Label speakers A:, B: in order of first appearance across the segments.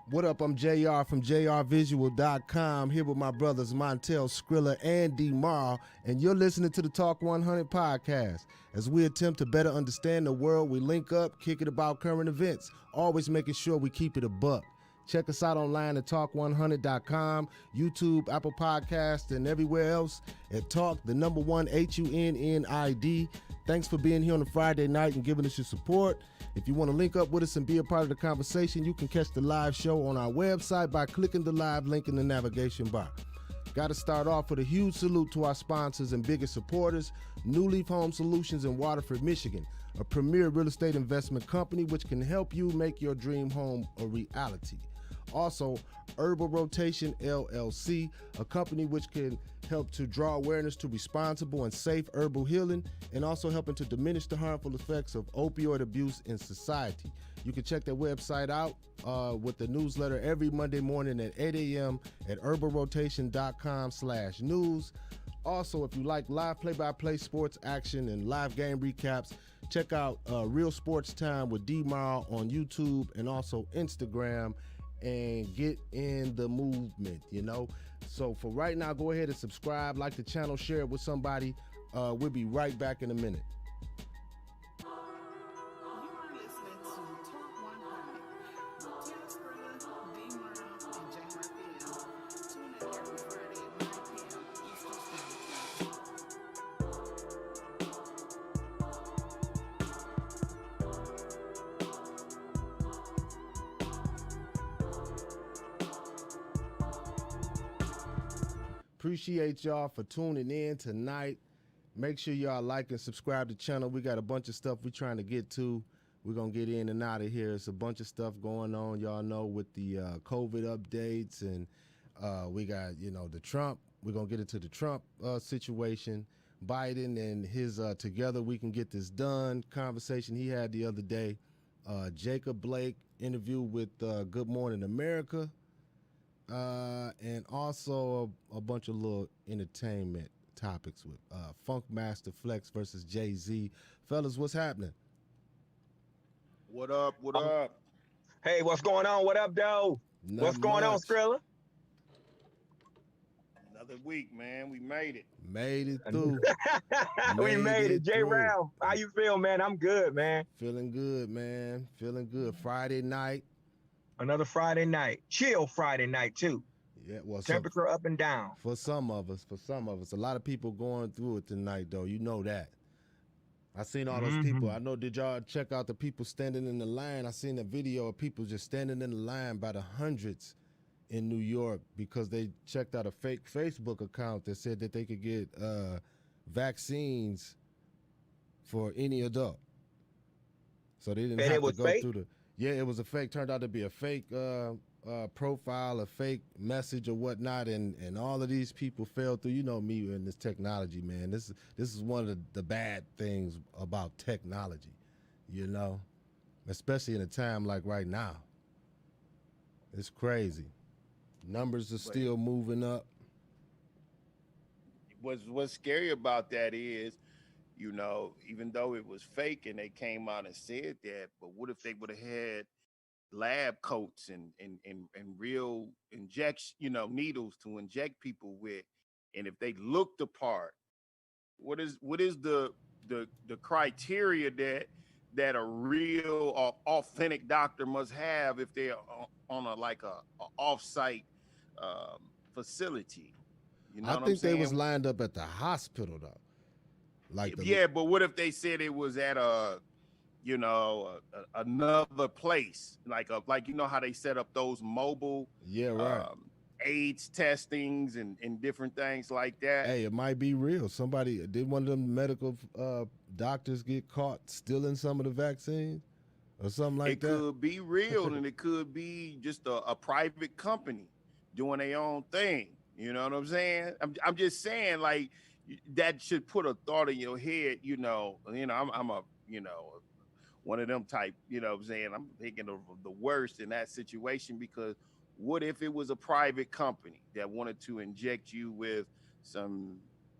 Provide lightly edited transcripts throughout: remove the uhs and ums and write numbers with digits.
A: What up? I'm JR from JRVisual.com, here with my brothers TEL-SCRILLA and D-Mar, and you're listening to the Talk 100 podcast. As we attempt to better understand the world, we link up, kick it about current events, always making sure we keep it a buck. Check us out online at talk100.com, YouTube, Apple Podcasts, and everywhere else at Talk, the number one HUNNID. Thanks for being here on a Friday night and giving us your support. If you want to link up with us and be a part of the conversation, you can catch the live show on our website by clicking the live link in the navigation bar. Got to start off with a huge salute to our sponsors and biggest supporters, New Leaf Home Solutions in Waterford, Michigan, a premier real estate investment company which can help you make your dream home a reality. Also, Herbal Rotation LLC, a company which can help to draw awareness to responsible and safe herbal healing, and also helping to diminish the harmful effects of opioid abuse in society. You can check their website out with the newsletter every Monday morning at 8 a.m. at herbalrotation.com/news. Also, if you like live play-by-play sports action and live game recaps, check out Real Sports Time with D-Mar on YouTube and also Instagram, and get in the movement, you know. So for right now, go ahead and subscribe, like the channel, share it with somebody. We'll be right back in a minute.
B: You are listening to Talk 100 with TEL-SCRILLA, D-Mar, and JRVL. Tune in every Friday at 9 p.m. Eastern Standard
A: Appreciate y'all for tuning in tonight. Make sure y'all like and subscribe to the channel. We got a bunch of stuff we're trying to get to. We're going to get in and out of here. It's a bunch of stuff going on, y'all know, with the COVID updates. And we got, you know, the Trump. We're going to get into the Trump situation. Biden and his Together We Can Get This Done conversation he had the other day. Jacob Blake interview with Good Morning America. And also a bunch of little entertainment topics with Funk Master Flex versus Jay-Z. Fellas, what's happening?
C: What up? What up?
D: Hey, what's going on? What up, though? What's going on, Skrilla?
C: Another week, man. We made it.
A: Made it through.
D: We made it. J-Round, how you feel, man? I'm good, man.
A: Feeling good, man. Feeling good. Friday night.
D: Another Friday night. Chill Friday night, too.
A: Yeah, well,
D: temperature up and down.
A: For some of us. A lot of people going through it tonight, though. You know that. I seen all those people. I know, did y'all check out the people standing in the line? I seen a video of people just standing in the line by the hundreds in New York because they checked out a fake Facebook account that said that they could get vaccines for any adult. So they didn't have to go through the... Yeah, it was a fake. Turned out to be a fake profile, a fake message or whatnot, and all of these people fell through. You know me and this technology, man. This is one of the bad things about technology, you know, especially in a time like right now. It's crazy. Numbers are still moving up.
C: What's scary about that is, you know, even though it was fake and they came out and said that, but what if they would have had lab coats and real injection, you know, needles to inject people with, and if they looked the part, what is the criteria that a real or authentic doctor must have if they're on a off-site facility? You know,
A: I think they was lined up at the hospital though.
C: But what if they said it was at another place, like you know how they set up those mobile AIDS testings and different things like that?
A: Hey, it might be real. Somebody did one of them medical doctors get caught stealing some of the vaccines or something like that.
C: It could be real, and it could be just a private company doing their own thing. You know what I'm saying? I'm just saying, like, that should put a thought in your head. I'm a one of them type. You know what I'm saying? I'm thinking of the worst in that situation, because what if it was a private company that wanted to inject you with some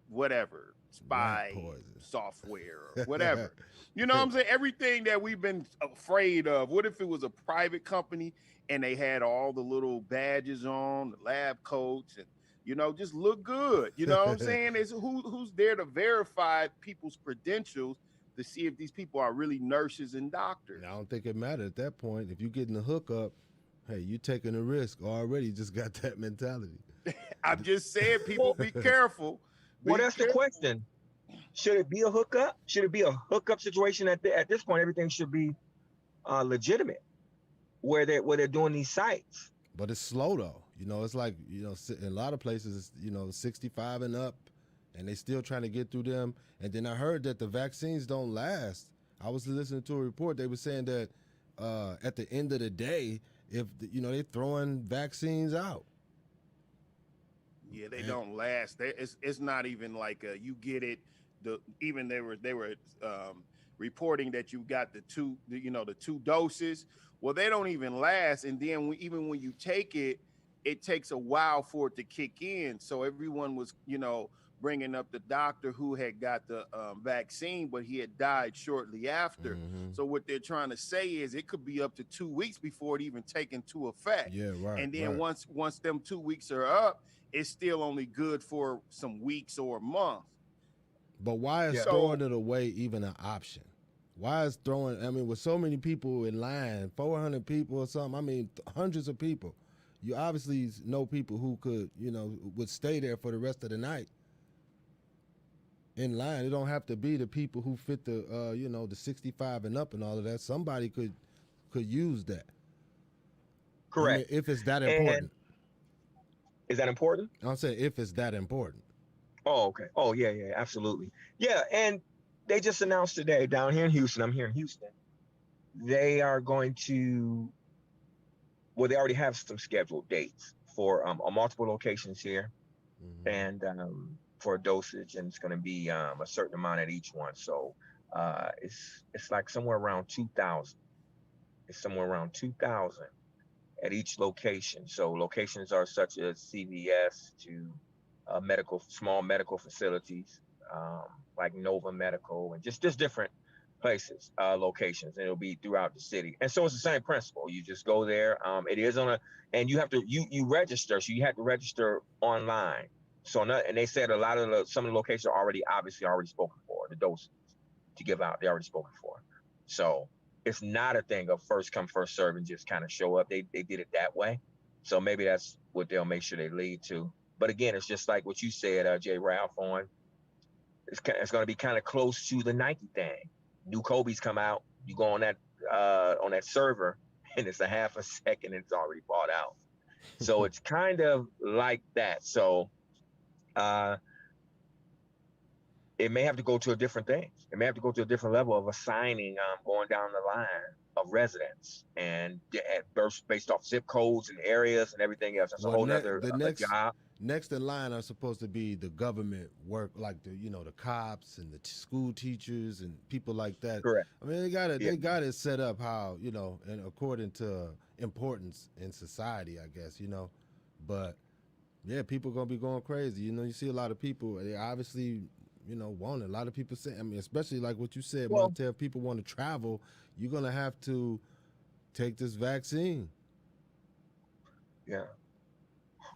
C: whatever
A: Rat
C: spy
A: poison.
C: software or whatever. You know what I'm saying? Everything that we've been afraid of. What if it was a private company and they had all the little badges on, the lab coats, and just look good? You know what I'm saying? Is who's there to verify people's credentials to see if these people are really nurses and doctors?
A: I don't think it mattered at that point. If you're getting the hookup, hey, you taking a risk already. Just got that mentality.
C: I'm just saying, people,
D: Well,
C: be careful.
D: well,
C: Be
D: that's the
C: careful.
D: question. Should it be a hookup? Should it be a hookup situation? At this point, everything should be legitimate. Where they're doing these sites.
A: But it's slow though. It's like in a lot of places, it's 65 and up, and they still trying to get through them. And then I heard that the vaccines don't last. I was listening to a report. They were saying that at the end of the day, if they're throwing vaccines out.
C: Yeah, they don't last. It's not even like you get it. Even they were reporting that you got the two doses. Well, they don't even last, and then even when you take it, it takes a while for it to kick in. So everyone was bringing up the doctor who had got the vaccine, but he had died shortly after.
A: Mm-hmm.
C: So what they're trying to say is it could be up to 2 weeks before it even take into effect.
A: Yeah, right.
C: And then
A: right.
C: once them 2 weeks are up, it's still only good for some weeks or a month.
A: But why is throwing it away even an option? Why is throwing? I mean, with so many people in line, 400 people or something. I mean, hundreds of people. You obviously know people who could, would stay there for the rest of the night in line. It don't have to be the people who fit the, the 65 and up and all of that. Somebody could use that.
D: Correct.
A: I mean, if it's that important.
D: And is that important?
A: I'm saying if it's that important.
D: Oh, okay. Oh, yeah, absolutely. Yeah, and they just announced today down here in Houston. I'm here in Houston. They are going to. Well, they already have some scheduled dates for multiple locations here,
A: Mm-hmm.
D: and for a dosage, and it's going to be a certain amount at each one. So it's like somewhere around 2,000. It's somewhere around 2,000 at each location. So locations are such as CVS to small medical facilities like Nova Medical, and just different places, locations, and it'll be throughout the city. And so it's the same principle. You just go there. It is and you have to you register. So you have to register online. So and they said some of the locations are obviously already spoken for. The doses to give out, they already spoken for. So it's not a thing of first come first serve and just kind of show up. They did it that way. So maybe that's what they'll make sure they lead to. But again, it's just like what you said, J. Ralph, on it's going to be kind of close to the Nike thing. New Kobe's come out, you go on that server, and it's a half a second and it's already bought out. So it's kind of like that. So it may have to go to a different thing. It may have to go to a different level of assigning, going down the line of residents, and based off zip codes and areas and everything else. That's a whole other job.
A: Next in line are supposed to be the government work, like the cops and the school teachers and people like that.
D: Correct.
A: I mean, they got it set up how and according to importance in society, I guess. But yeah, people gonna be going crazy. You see a lot of people. They obviously want it. A lot of people say. I mean, especially like what you said, Montel. If people want to travel, you're gonna have to take this vaccine.
D: Yeah.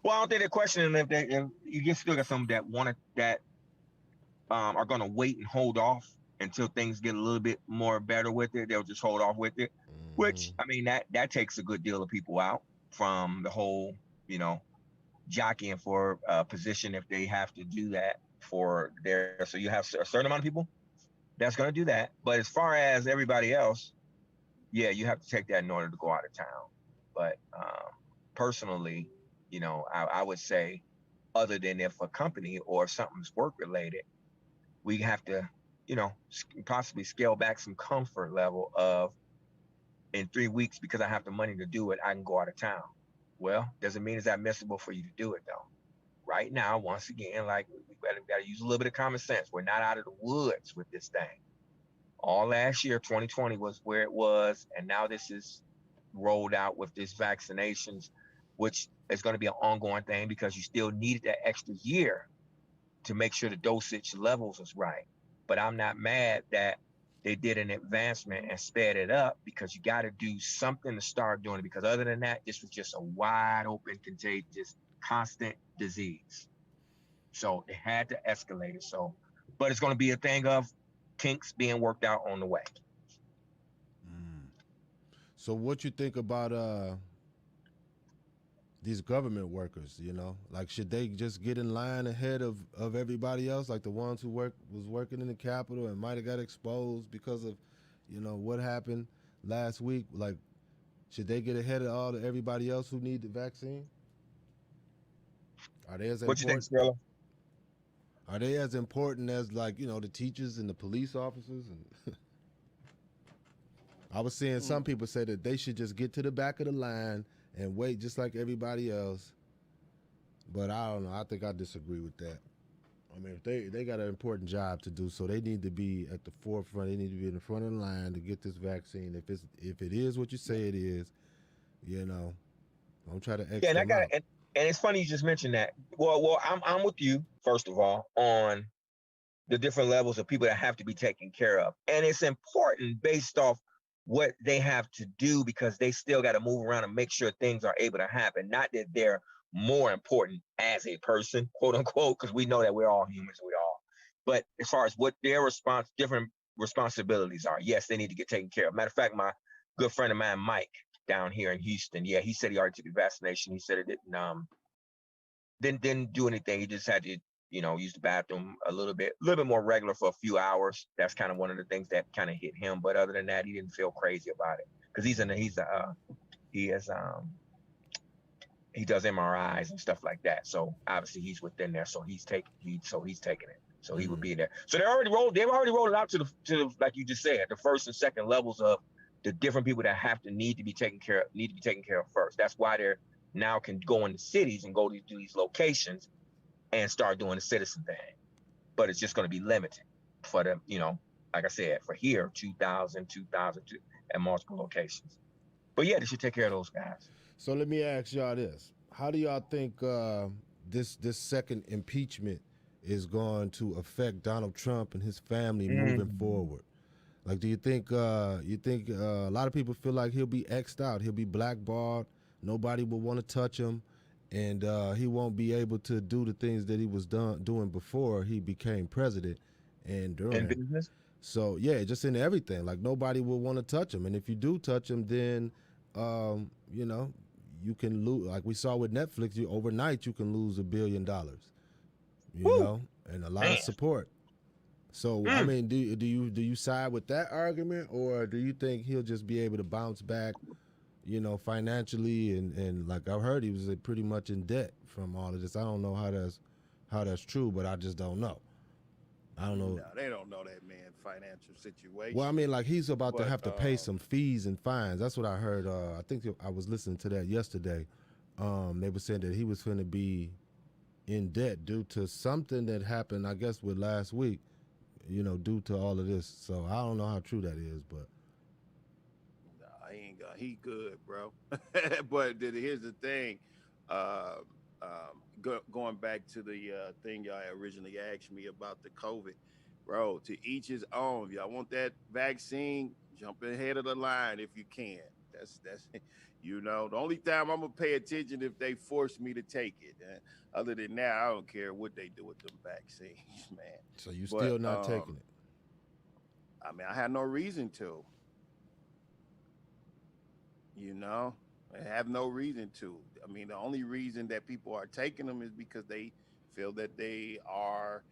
D: Well, I don't think they're questioning if you still got some that are going to wait and hold off until things get a little bit more better with it. They'll just hold off with it, which, I mean, that takes a good deal of people out from the whole, jockeying for a position if they have to do that so you have a certain amount of people that's going to do that. But as far as everybody else, yeah, you have to take that in order to go out of town. But personally, I would say, other than if a company or something's work related, we have to, possibly scale back some comfort level of, in 3 weeks, because I have the money to do it, I can go out of town. Well, doesn't mean it's admissible for you to do it though. Right now, once again, like we got to use a little bit of common sense. We're not out of the woods with this thing. All last year, 2020 was where it was, and now this is rolled out with these vaccinations, which is going to be an ongoing thing because you still needed that extra year to make sure the dosage levels is right. But I'm not mad that they did an advancement and sped it up, because you got to do something to start doing it. Because other than that, this was just a wide open, contagious, constant disease. So they had to escalate it. So, but it's going to be a thing of kinks being worked out on the way.
A: So what you think about these government workers? You know, like should they just get in line ahead of everybody else, like the ones who was working in the Capitol and might have got exposed because of, you know, what happened last week? Like, should they get ahead of everybody else who need the vaccine? Are they as
D: What you think,
A: important?
D: Skrilla?
A: Are they as important as, like, you know, the teachers and the police officers? And I was seeing some people say that they should just get to the back of the line and wait just like everybody else. But I don't know. I think I disagree with that. I mean, if they got an important job to do, so they need to be at the forefront. They need to be in the front of the line to get this vaccine. If it is what you say it is, you know, don't try to X
D: Yeah, and I
A: them
D: got
A: out.
D: and it's funny you just mentioned that. Well, I'm with you first of all on the different levels of people that have to be taken care of, and it's important based off what they have to do, because they still got to move around and make sure things are able to happen. Not that they're more important as a person, quote unquote, because we know that we're all humans, we all. But as far as what their different responsibilities are, yes, they need to get taken care of. Matter of fact, my good friend of mine, Mike, down here in Houston, yeah, he said he already took the vaccination. He said it didn't do anything. He just had to, use the bathroom a little bit more regular for a few hours. That's kind of one of the things that kind of hit him. But other than that, he didn't feel crazy about it, because he does MRIs and stuff like that. So obviously he's within there. So he's taking it. So he would be there. So they've already rolled it out to the like you just said, the first and second levels of the different people that need to be taken care of first. That's why they're now can go into cities and go to these locations and start doing the citizen thing. But it's just going to be limited for them, like I said, for here, 2,000 at multiple locations. But yeah, they should take care of those guys.
A: So let me ask y'all this: how do y'all think this second impeachment is going to affect Donald Trump and his family moving forward? Like, do you think a lot of people feel like he'll be X'd out, he'll be blackballed, nobody will want to touch him, and he won't be able to do the things that he was doing before he became president and
D: In
A: during.
D: business?
A: So yeah, just in everything, like nobody will want to touch him, and if you do touch him, then you know, you can lose. Like we saw with Netflix, overnight you can lose $1 billion. You
D: Woo!
A: know, and a lot
D: Man.
A: of support. So I mean, do you side with that argument, or do you think he'll just be able to bounce back, you know, financially and like I've heard he was pretty much in debt from all of this. I don't know how that's true, but I just don't know. I don't know.
C: No, they don't know that man's financial situation.
A: Well, I mean, like he's about to
C: But
A: have to pay some fees and fines. That's what I heard. I think I was listening to that yesterday. They were saying that he was going to be in debt due to something that happened, I guess, with last week. You know, due to all of this. So I don't know how true that is, but
C: he good, bro. But here's the thing. Uh, Going back to the thing y'all originally asked me about the COVID, bro, to each his own. If y'all want that vaccine, jump ahead of the line if you can. That's the only time I'm gonna pay attention if they force me to take it. Other than that, I don't care what they do with them vaccines, man.
A: so you
C: But
A: still not taking it.
C: I mean, I had no reason to. You know, I have no reason to. I mean, the only reason that people are taking them is because they feel that they are,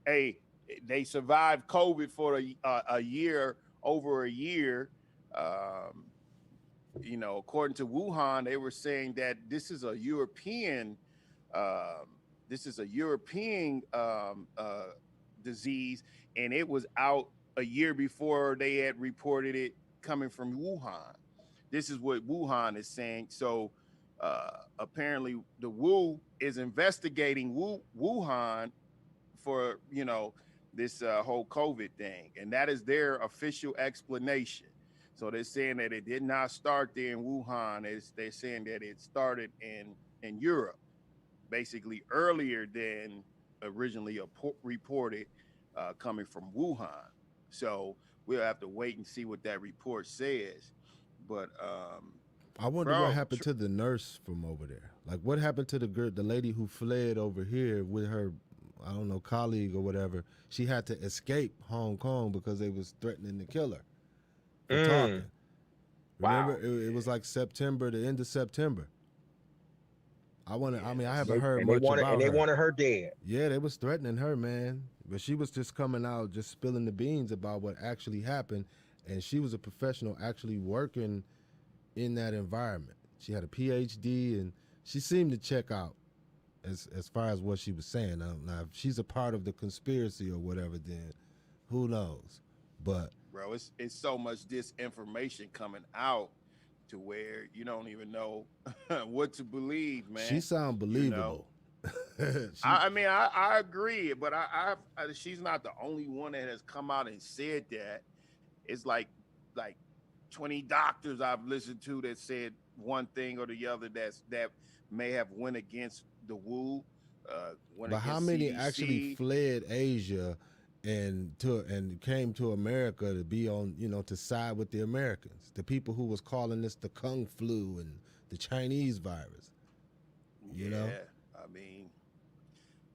C: hey, they survived COVID for a year, over a year. Um, according to Wuhan, they were saying that um, this is a European disease, and it was out a year before they had reported it coming from Wuhan. This is what Wuhan is saying. So apparently, the Wu is investigating Wuhan for this whole COVID thing, and that is their official explanation. So they're saying that it did not start there in Wuhan. They're saying that it started in Europe, basically earlier than originally reported coming from Wuhan. So we'll have to wait and see what that report says. But
A: I wonder what
C: bro,
A: happened to the nurse from over there. Like, what happened to the lady who fled over here with her, I don't know, colleague or whatever? She had to escape Hong Kong because they was threatening to kill her for talking. Remember,
D: Wow.
A: it was like September, the end of September. I
C: yeah,
A: mean, I
C: that's
A: haven't heard
D: And they
A: much
D: wanted
A: about her.
D: her dead.
A: Yeah, they was threatening her, man. But she was just coming out, just spilling the beans about what actually happened. And she was a professional actually working in that environment. She had a PhD and she seemed to check out as far as what she was saying. Now, if she's a part of the conspiracy or whatever, then who knows? But
C: bro. It's so much disinformation coming out to where you don't even know what to believe,
A: she
C: man.
A: sound
C: You know,
A: believable. she
C: I mean, I agree, but she's not the only one that has come out and said that. It's like 20 doctors I've listened to that said one thing or the other that may have went against the Wu, went
A: But how
C: against
A: many actually
C: CDC.
A: fled Asia and came to America to be on, to side with the Americans? The people who was calling this the Kung flu and the Chinese virus, you know?
C: Yeah, I mean,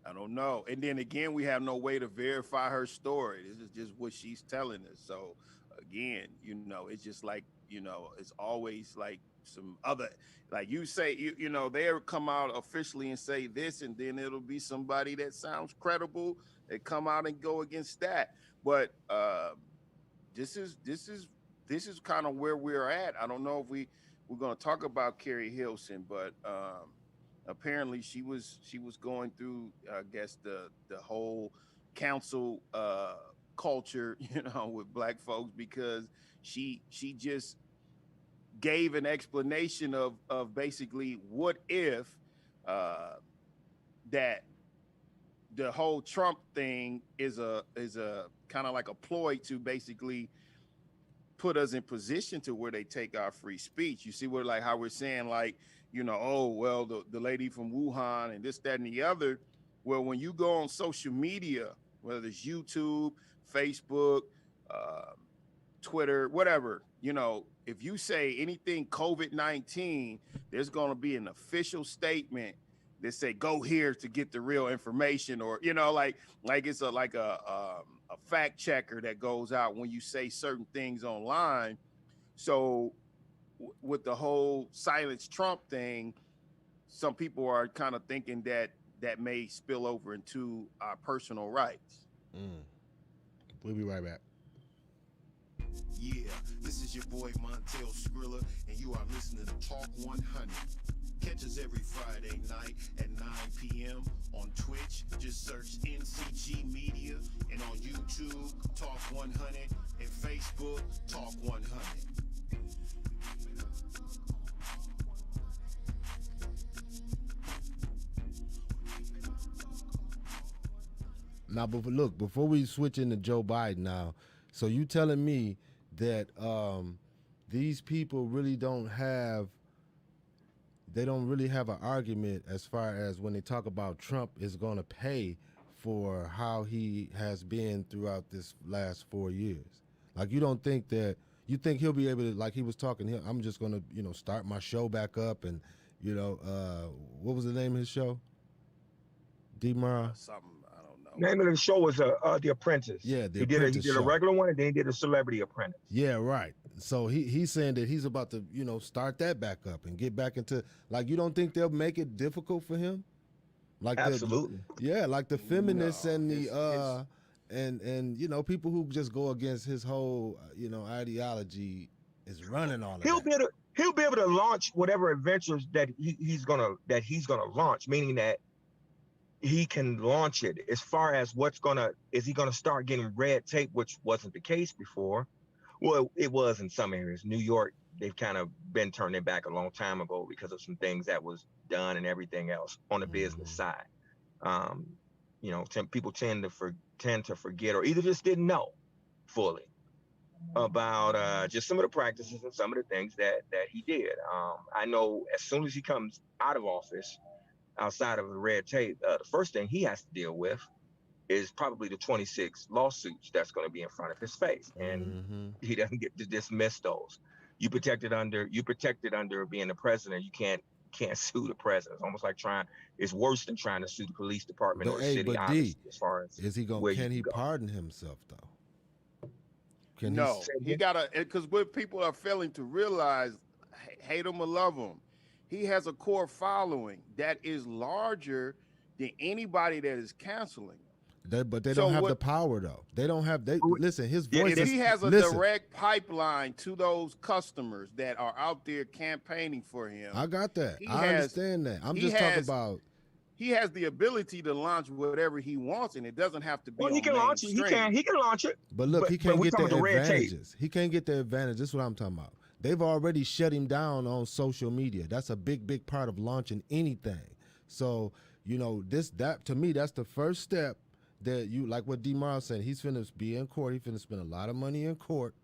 C: I don't know. And then again, we have no way to verify her story. This is just what she's telling us. So again, it's just like, it's always like some other, like you say, they'll come out officially and say this, and then it'll be somebody that sounds credible. They come out and go against that. But this is this is this is kind of where we're at. I don't know if we're going to talk about Carrie Hilson, but apparently she was going through, I guess, the whole council culture, with black folks, because she just gave an explanation of basically what if uh that the whole Trump thing is a kind of like a ploy to basically put us in position to where they take our free speech. You see what, like, how we're saying, like, oh well, the lady from Wuhan and this, that, and the other. Well, when you go on social media, whether it's YouTube, Facebook, um, Twitter, whatever, if you say anything COVID-19, there's going to be an official statement that say go here to get the real information, or like it's a fact checker that goes out when you say certain things online. So with the whole silence Trump thing, some people are kind of thinking that may spill over into our personal rights.
A: Mm. We'll be right back.
E: Yeah, this is your boy TEL-SCRILLA, and you are listening to Talk 100. Catch us every Friday night at 9 p.m. on Twitch. Just search NCGMedia, and on YouTube, Talk 100, and Facebook, Talk 100.
A: Now, look, before we switch into Joe Biden now, so you telling me that these people really don't really have an argument as far as when they talk about Trump is going to pay for how he has been throughout this last 4 years. Like, you think he'll be able to, like he was talking, I'm just going to, start my show back up and, what was the name of his show? D-Mara?
C: Something, I don't know.
D: Name of the show was The Apprentice.
A: Yeah, The
D: he
A: Apprentice
D: did a
A: show.
D: regular one, and then he did a Celebrity Apprentice.
A: Yeah, right. So he's saying that he's about to, start that back up and get back into, like, you don't think they'll make it difficult for him? Like
D: Absolutely.
A: like the feminists
C: No,
A: and the and people who just go against his whole ideology is running all of that.
D: He'll be able to launch whatever adventures that he's gonna launch, meaning that he can launch it. As far as is he gonna start getting red tape, which wasn't the case before? Well, it was in some areas. New York, they've kind of been turning back a long time ago because of some things that was done and everything else on the business side. People tend to forget, or either just didn't know fully about just some of the practices and some of the things that he did. I know as soon as he comes out of office, outside of the red tape, the first thing he has to deal with is probably the 26 lawsuits that's going to be in front of his face, and he doesn't get to dismiss those. You protected under being the president. You can't sue the president. It's almost like it's worse than trying to sue the police department
A: But
D: or the
A: hey,
D: city,
A: but
D: honestly,
A: D,
D: as far as
A: is he going?
D: where you
A: Can he
D: go.
A: pardon himself though? Can
C: No, he gotta, because what people are failing to realize, hate him or love him, he has a core following that is larger than anybody that is canceling him.
A: But they
C: So
A: don't have the
C: what
A: power though. They don't have. They listen. His
D: Yeah,
A: voice
C: if
A: is.
C: he has a
A: Listen,
C: direct pipeline to those customers that are out there campaigning for him?
A: I got that.
C: He
A: I
C: has,
A: understand that. I'm
C: he
A: just talking
C: has,
A: about.
C: he has the ability to launch whatever he wants, and it doesn't have to be
D: Well, he
C: on
D: can launch it.
C: mainstream.
D: He can launch it.
A: But look, he
D: but
A: can't
D: we
A: get
D: talking
A: the
D: about the red tape.
A: advantages. He can't get the advantage. This is what I'm talking about. They've already shut him down on social media. That's a big part of launching anything. So, you know, that to me, that's the first step that you, like what D-Mar said, he's finna be in court. He's finna spend a lot of money in court.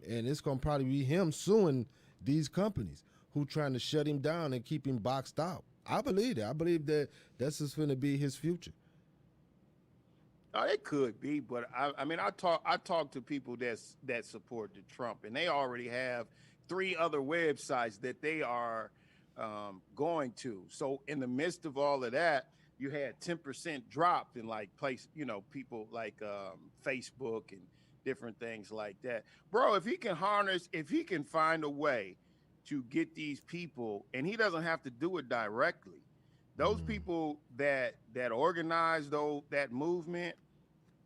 A: And it's gonna probably be him suing these companies who trying to shut him down and keep him boxed out. I believe that. I believe that that's just finna be his future.
C: Oh, it could be, but I mean, I talk to people that support the Trump, and they already have 3 other websites that they are going to. So in the midst of all of that, you had 10% drop in like people like Facebook and different things like that. Bro, if he can find a way to get these people, and he doesn't have to do it directly. Those people that organize that movement,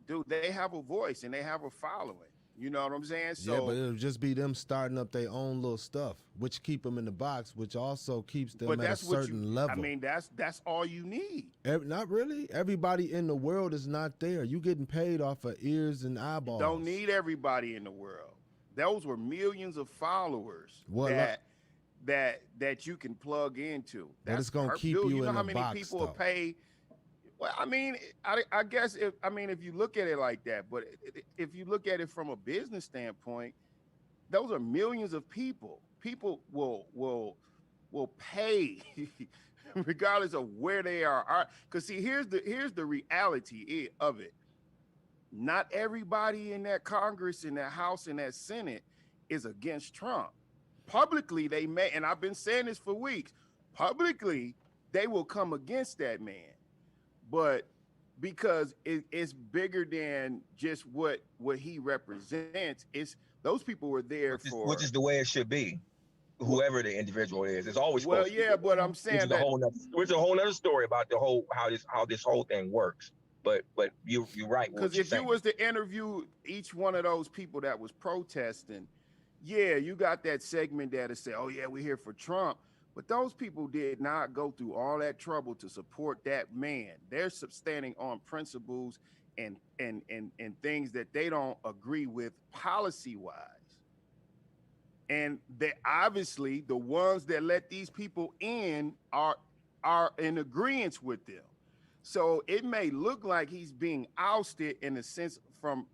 C: dude, they have a voice and they have a following. You know what I'm saying? So
A: yeah, but it'll just be them starting up their own little stuff, which keep them in the box, which also keeps them at a certain level.
C: I mean, that's all you need.
A: Not really. Everybody in the world is not there. You getting paid off of ears and eyeballs.
C: Don't need everybody in the world. Those were millions of followers that you can plug into.
A: But it's gonna keep you in
C: know how
A: a
C: many
A: box,
C: people
A: though.
C: pay? Well, I mean, I guess if you look at it like that, but if you look at it from a business standpoint, those are millions of people. People will pay regardless of where they are. Because see, here's the reality of it. Not everybody in that Congress, in that House, in that Senate is against Trump. Publicly, they may, and I've been saying this for weeks, publicly, they will come against that man. But because it's bigger than just what he represents, those people were there
D: which is the way it should be. Whoever the individual is, it's always supposed to be.
C: But I'm saying
D: which is a whole other story about the whole how this whole thing works. But you're right.
C: Because if you was to interview each one of those people that was protesting, yeah, you got that segment there to say, oh yeah, we're here for Trump. But those people did not go through all that trouble to support that man. They're standing on principles and things that they don't agree with policy-wise. And they obviously, the ones that let these people in are in agreement with them. So it may look like he's being ousted in a sense from,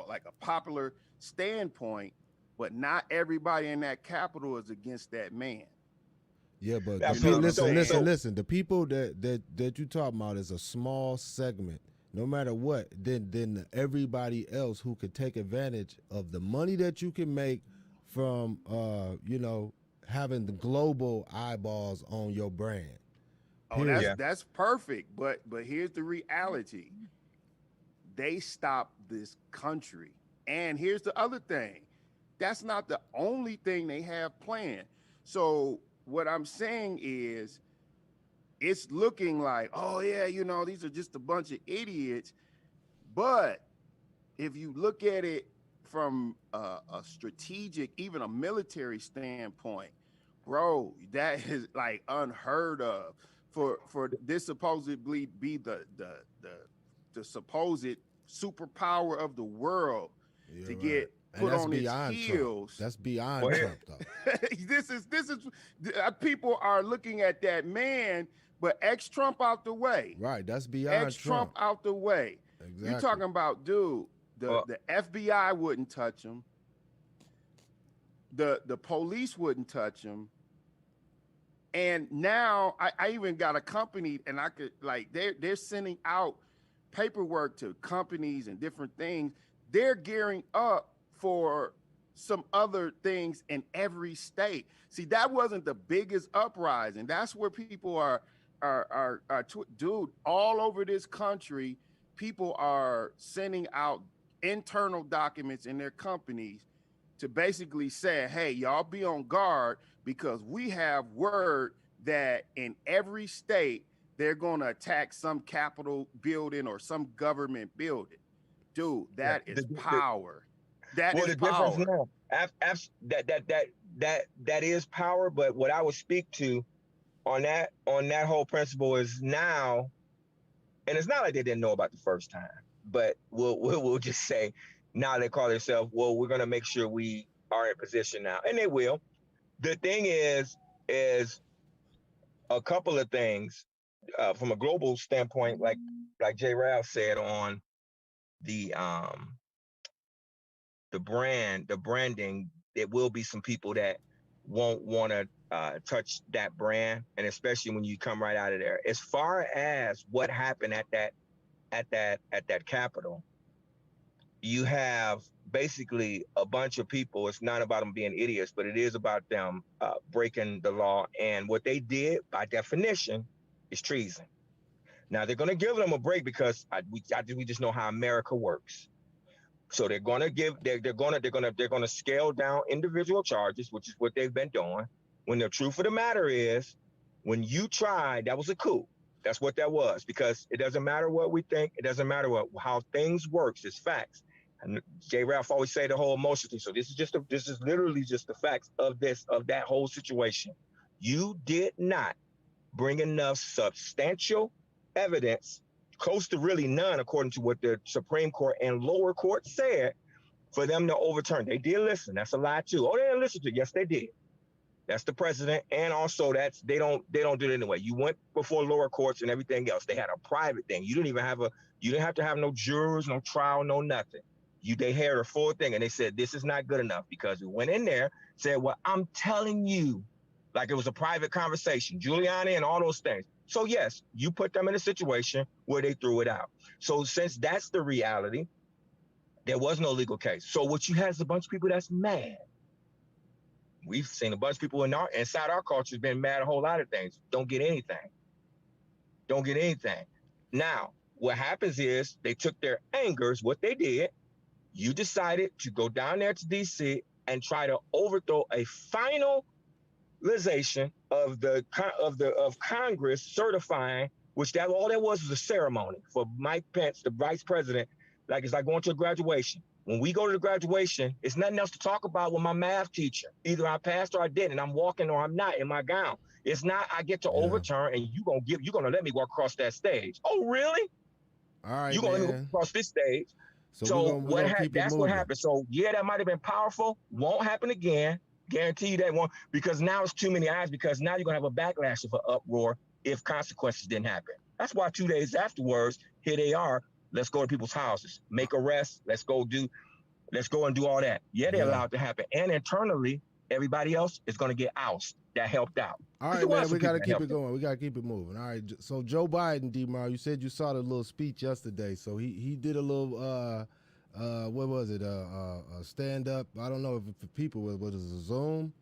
C: like a popular standpoint, but not everybody in that Capitol is against that man.
A: Yeah, but listen. The people that you talking about is a small segment. No matter what, then everybody else who could take advantage of the money that you can make from having the global eyeballs on your brand.
C: Oh, that's perfect. But here's the reality. They stopped this country. And here's the other thing. That's not the only thing they have planned. So what I'm saying is, it's looking like, oh yeah, these are just a bunch of idiots. But if you look at it from a strategic, even a military standpoint, bro, that is like unheard of for this supposedly be the supposed superpower of the world to get put on its heels.
A: That's beyond Trump, though.
C: This is people are looking at that man, but ex-Trump out the way.
A: Right, that's beyond
C: ex-Trump out the way.
A: Exactly.
C: You're talking about, dude, the FBI wouldn't touch him. The police wouldn't touch him. And now I even got a company, and I could like they're sending out paperwork to companies and different things. They're gearing up for some other things in every state. See, that wasn't the biggest uprising. That's where people dude, all over this country, people are sending out internal documents in their companies to basically say, hey, y'all be on guard because we have word that in every state they're going to attack some capitol building or some government building. Dude,
D: Yeah.
C: that is power. That
D: Well,
C: is
D: the difference
C: power.
D: now, that is power. But what I would speak to on that whole principle is now, and it's not like they didn't know about the first time, but we'll just say now they call themselves, well, we're gonna make sure we are in position now, and they will. The thing is a couple of things from a global standpoint, like Jay Ralph said on the um the branding, there will be some people that won't want to touch that brand, and especially when you come right out of there. As far as what happened at that Capitol, you have basically a bunch of people. It's not about them being idiots, but it is about them breaking the law. And what they did, by definition, is treason. Now they're going to give them a break because we just know how America works. So they're gonna scale down individual charges, which is what they've been doing. When the truth of the matter is, when you tried, that was a coup. That's what that was, because it doesn't matter what we think. It doesn't matter how things works. It's facts. And J. Ralph always say the whole emotion thing. So this is literally just the facts of that whole situation. You did not bring enough substantial evidence, close to really none, according to what the Supreme Court and lower court said, for them to overturn. They did listen. That's a lie too. Oh, they didn't listen to. Yes, they did. That's the president, and also they don't do it anyway. You went before lower courts and everything else. They had a private thing. You didn't have to have no jurors, no trial, no nothing. They heard a full thing, and they said this is not good enough because we went in there, said, well, I'm telling you, like it was a private conversation, Giuliani and all those things. So yes, you put them in a situation where they threw it out. So since that's the reality, there was no legal case. So what you have is a bunch of people that's mad. We've seen a bunch of people inside our culture has been mad a whole lot of things. Don't get anything. Don't get anything. Now, what happens is they took their angers, what they did, you decided to go down there to DC and try to overthrow a finalization of Congress certifying, which that all that was a ceremony for Mike Pence, the vice president. Like it's like going to a graduation. When we go to the graduation, it's nothing else to talk about with my math teacher. Either I passed or I didn't, and I'm walking or I'm not in my gown. It's not I get to overturn and you're gonna let me walk across that stage. Oh, really?
A: All right,
D: You're gonna let me walk
A: man.
D: across this stage.
A: So
D: So
A: we're gonna keep it
D: that's
A: moving.
D: what happened. So yeah, that might have been powerful. Won't happen again. Guarantee you that won't, because now it's too many eyes, because now you're gonna have a backlash of an uproar if consequences didn't happen. That's why 2 days afterwards, here they are. Let's go to people's houses, make arrests. Let's go and do all that. Yeah, they allowed it to happen. And internally, everybody else is gonna get ousted. That helped out.
A: All right, man, we got to keep it going. We got to keep it moving. All right, so Joe Biden, D-Mar, you said you saw the little speech yesterday. So he did a little, what was it, stand-up? I don't know if for people, what was it, a Zoom?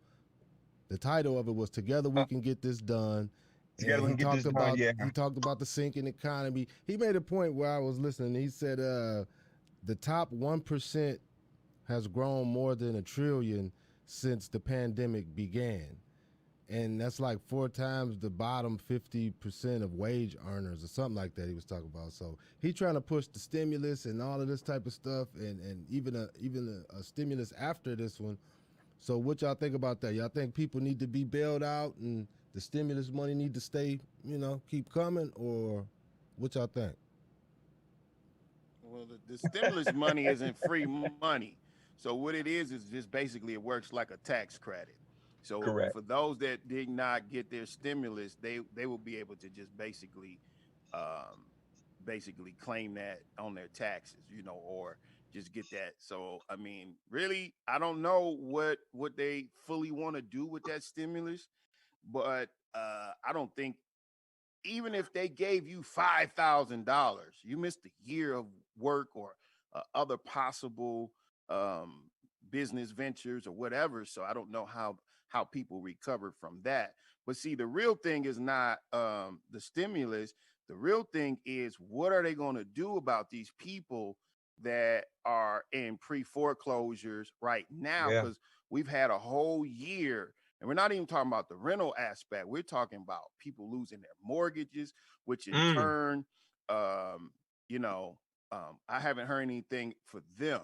A: The title of it was Together We Can Get This Done.
D: Together we can get this done, yeah.
A: He talked about the sinking economy. He made a point where I was listening. He said the top 1% has grown more than $1 trillion since the pandemic began. And that's like 4 times the bottom 50% of wage earners or something like that he was talking about. So he trying to push the stimulus and all of this type of stuff, and even a stimulus after this one. So what y'all think about that? Y'all think people need to be bailed out and the stimulus money need to stay, keep coming, or what y'all think?
C: Well, the stimulus money isn't free money. So what it is just basically it works like a tax credit. So
D: Correct.
C: for those that did not get their stimulus, they will be able to just basically claim that on their taxes, or just get that. So I mean, really, I don't know what they fully want to do with that stimulus. but I don't think even if they gave you $5,000, you missed a year of work or other possible um, business ventures or whatever. So I don't know how people recover from that. But see, the real thing is not the stimulus. The real thing is what are they going to do about these people that are in pre-foreclosures right now?
D: Yeah.
C: Because we've had a whole year, and we're not even talking about the rental aspect. We're talking about people losing their mortgages, which in
D: Mm.
C: turn, um, you know, I haven't heard anything for them.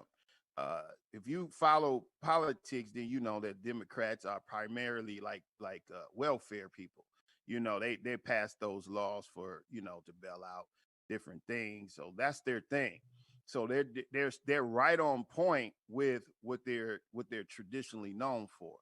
C: Uh, if you follow politics, then you know that Democrats are primarily like welfare people. You know, they pass those laws for to bail out different things. So that's their thing. So they're right on point with what they're traditionally known for.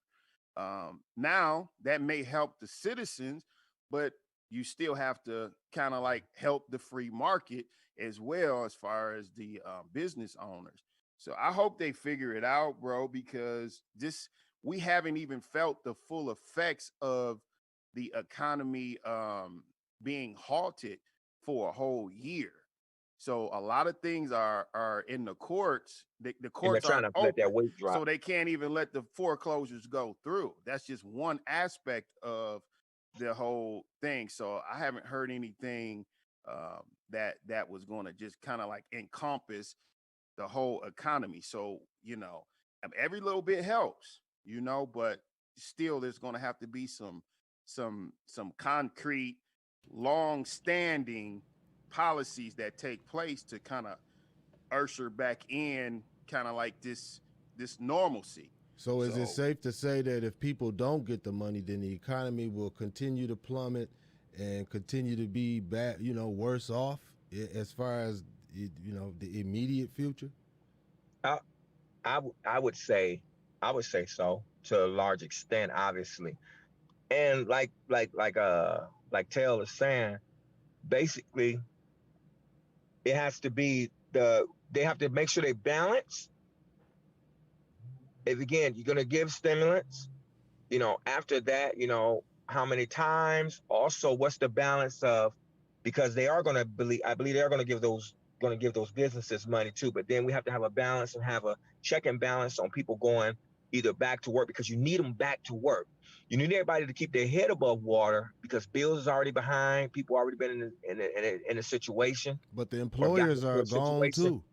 C: Now that may help the citizens, but you still have to kind of like help the free market as well as far as the business owners. So I hope they figure it out, bro, because this we haven't even felt the full effects of the economy being halted for a whole year. So a lot of things are in the courts. The
D: And they're
C: courts
D: trying
C: aren't
D: to let that
C: open,
D: weight drop.
C: so they can't even let the foreclosures go through. That's just one aspect of the whole thing. So I haven't heard anything that was going to just kind of like encompass the whole economy. So every little bit helps, but still, there's going to have to be some concrete, long-standing policies that take place to kind of usher back in kind of like this normalcy.
A: So is it
C: So
A: safe to say that if people don't get the money, then the economy will continue to plummet and continue to be bad, worse off as far as the immediate future?
D: I, I would say so to a large extent, obviously. And like Tail is saying, basically it has to be they have to make sure they balance. If again you're gonna give stimulants, after that, how many times? Also, what's the balance of, because they are gonna believe I believe they're gonna give those businesses money too. But then we have to have a balance and have a check and balance on people going either back to work, because you need them back to work. You need everybody to keep their head above water because bills is already behind. People already been in a situation
A: But the
D: or gotten
A: employers
D: into
A: are
D: a
A: gone
D: situation.
A: too.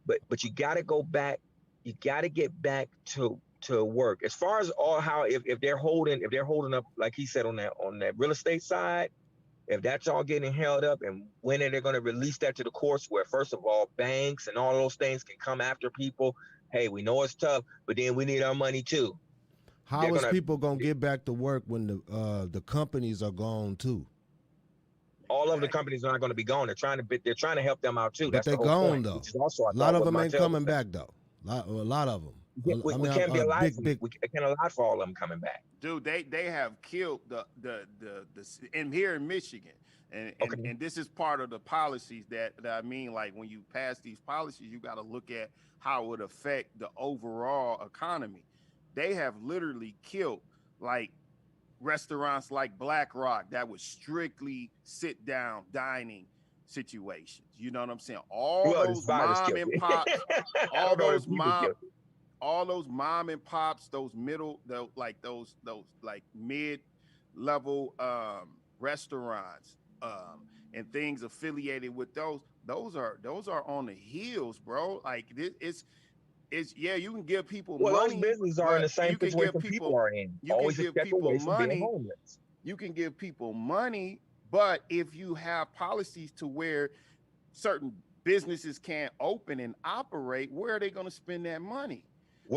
D: But you got to go back. You got to get back to work. As far as all how if they're holding up, like he said, on that real estate side, if that's all getting held up, and when are they going to release that to the courts, where first of all banks and all those things can come after people? Hey, we know it's tough, but then we need our money too. They're
A: How is
D: gonna
A: people gonna get back to work when the companies are gone too?
D: all of the
C: exactly.
D: companies are not going to be gone. They're trying to help them out too.
A: But
D: That's
A: they
D: the whole
A: gone
D: point,
A: though.
D: which is also I
A: A lot
D: thought
A: of
D: what
A: them ain't
D: Montel was
A: coming
D: saying.
A: back though. A lot of them.
D: We,
A: I
D: we
A: mean,
D: can't be alive.
A: big.
D: We can't allow for all of them coming back.
C: Dude, they have killed the in here in Michigan, and and
D: Okay.
C: and this is part of the policies that I mean. Like when you pass these policies, you got to look at how it would affect the overall economy. They have literally killed like restaurants like Black Rock that was strictly sit down dining situations. You know what I'm saying? All
D: Well, this
C: those
D: virus
C: mom
D: killed
C: and
D: it.
C: pops,
D: I
C: all
D: don't know if
C: those
D: people
C: mom
D: killed it.
C: all those mom and pops, those middle, those like mid level restaurants and things affiliated with those are on the heels, bro. Like this, it's yeah, you can give people
D: Well, those
C: money,
D: businesses are in
C: but
D: the same situation people are in.
C: you can
D: Always a
C: give
D: step
C: people
D: away from being
C: money,
D: homeless.
C: you can give people money, but if you have policies to where certain businesses can't open and operate, where are they going to spend that money?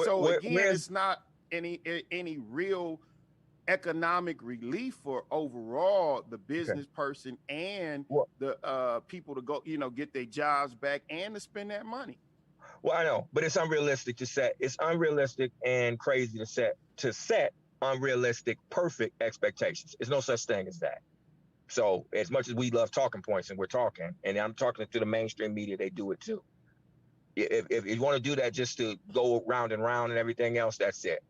C: So again,
D: Where's
C: it's not any real economic relief for overall the
D: okay?
C: business person and
D: Well,
C: the people to go, get their jobs back and to spend that money.
D: well, I know, but it's unrealistic to set. It's unrealistic and crazy to set unrealistic perfect expectations. There's no such thing as that. So as much as we love talking points, and we're talking, and I'm talking to the mainstream media, they do it too. If you want to do that just to go round and round and everything else, that's it.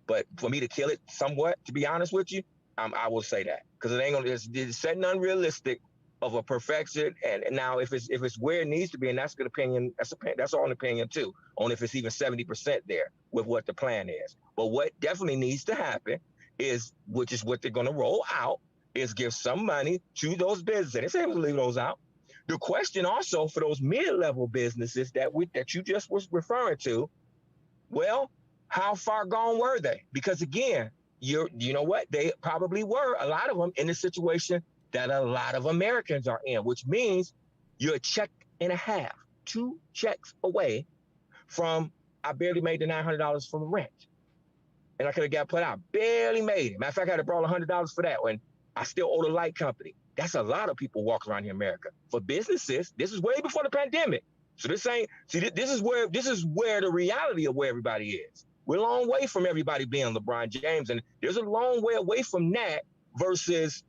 D: But for me to kill it somewhat, to be honest with you, I will say that, because it ain't gonna. It's setting unrealistic of a perfection. And now if it's where it needs to be, and that's good opinion. That's all an opinion too. On if it's even 70% there with what the plan is. But what definitely needs to happen is, which is what they're gonna roll out, is give some money to those businesses. And it's able to leave those out. The question also for those mid-level businesses that you just was referring to, well, how far gone were they? Because again, you know what? They probably were, a lot of them, in the situation that a lot of Americans are in, which means you're a check and a half, 2 checks away from, I barely made the $900 from the rent. And I could have got put out. Barely made it. Matter of fact, I had to borrow $100 for that one. I still owe the light company. That's a lot of people walking around here in America. For businesses, this is way before the pandemic. So this is where the reality of where everybody is. We're a long way from everybody being LeBron James, and there's a long way away from that versus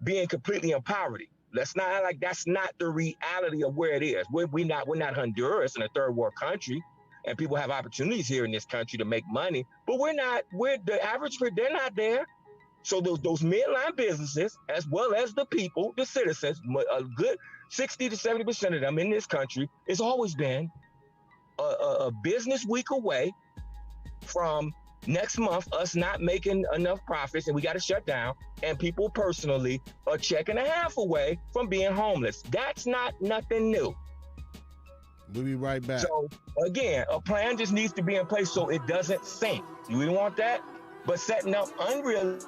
D: being completely in poverty. Let's not act like that's not the reality of where it is. We're not Honduras in a third world country, and people have opportunities here in this country to make money, but the average, they're not there. So those midline businesses, as well as the people, the citizens, a good 60 to 70% of them in this country, it's always been a business week away from next month us not making enough profits and we got to shut down, and people personally a check and a half away from being homeless. That's not nothing new.
A: We'll be right back.
D: So again, a plan just needs to be in place so it doesn't sink. We don't want that, but setting up unreal.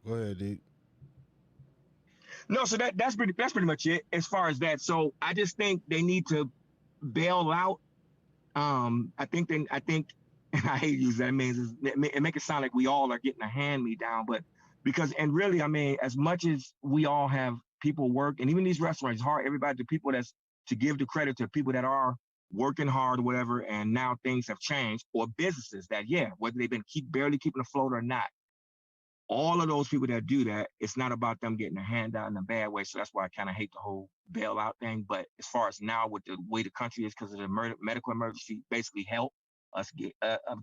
A: Go ahead, D.
D: No, so that's pretty much it as far as that. So I just think they need to bail out. I think, and I hate to use that. It make it sound like we all are getting a hand me down, but and really, I mean, as much as we all have people work, and even these restaurants, hard, everybody, the people to give the credit to people that are working hard or whatever, and now things have changed, or businesses that, whether they've been barely keeping afloat or not, all of those people that do that, it's not about them getting a handout in a bad way. So that's why I kind of hate the whole bailout thing. But as far as now, with the way the country is, because of the medical emergency, basically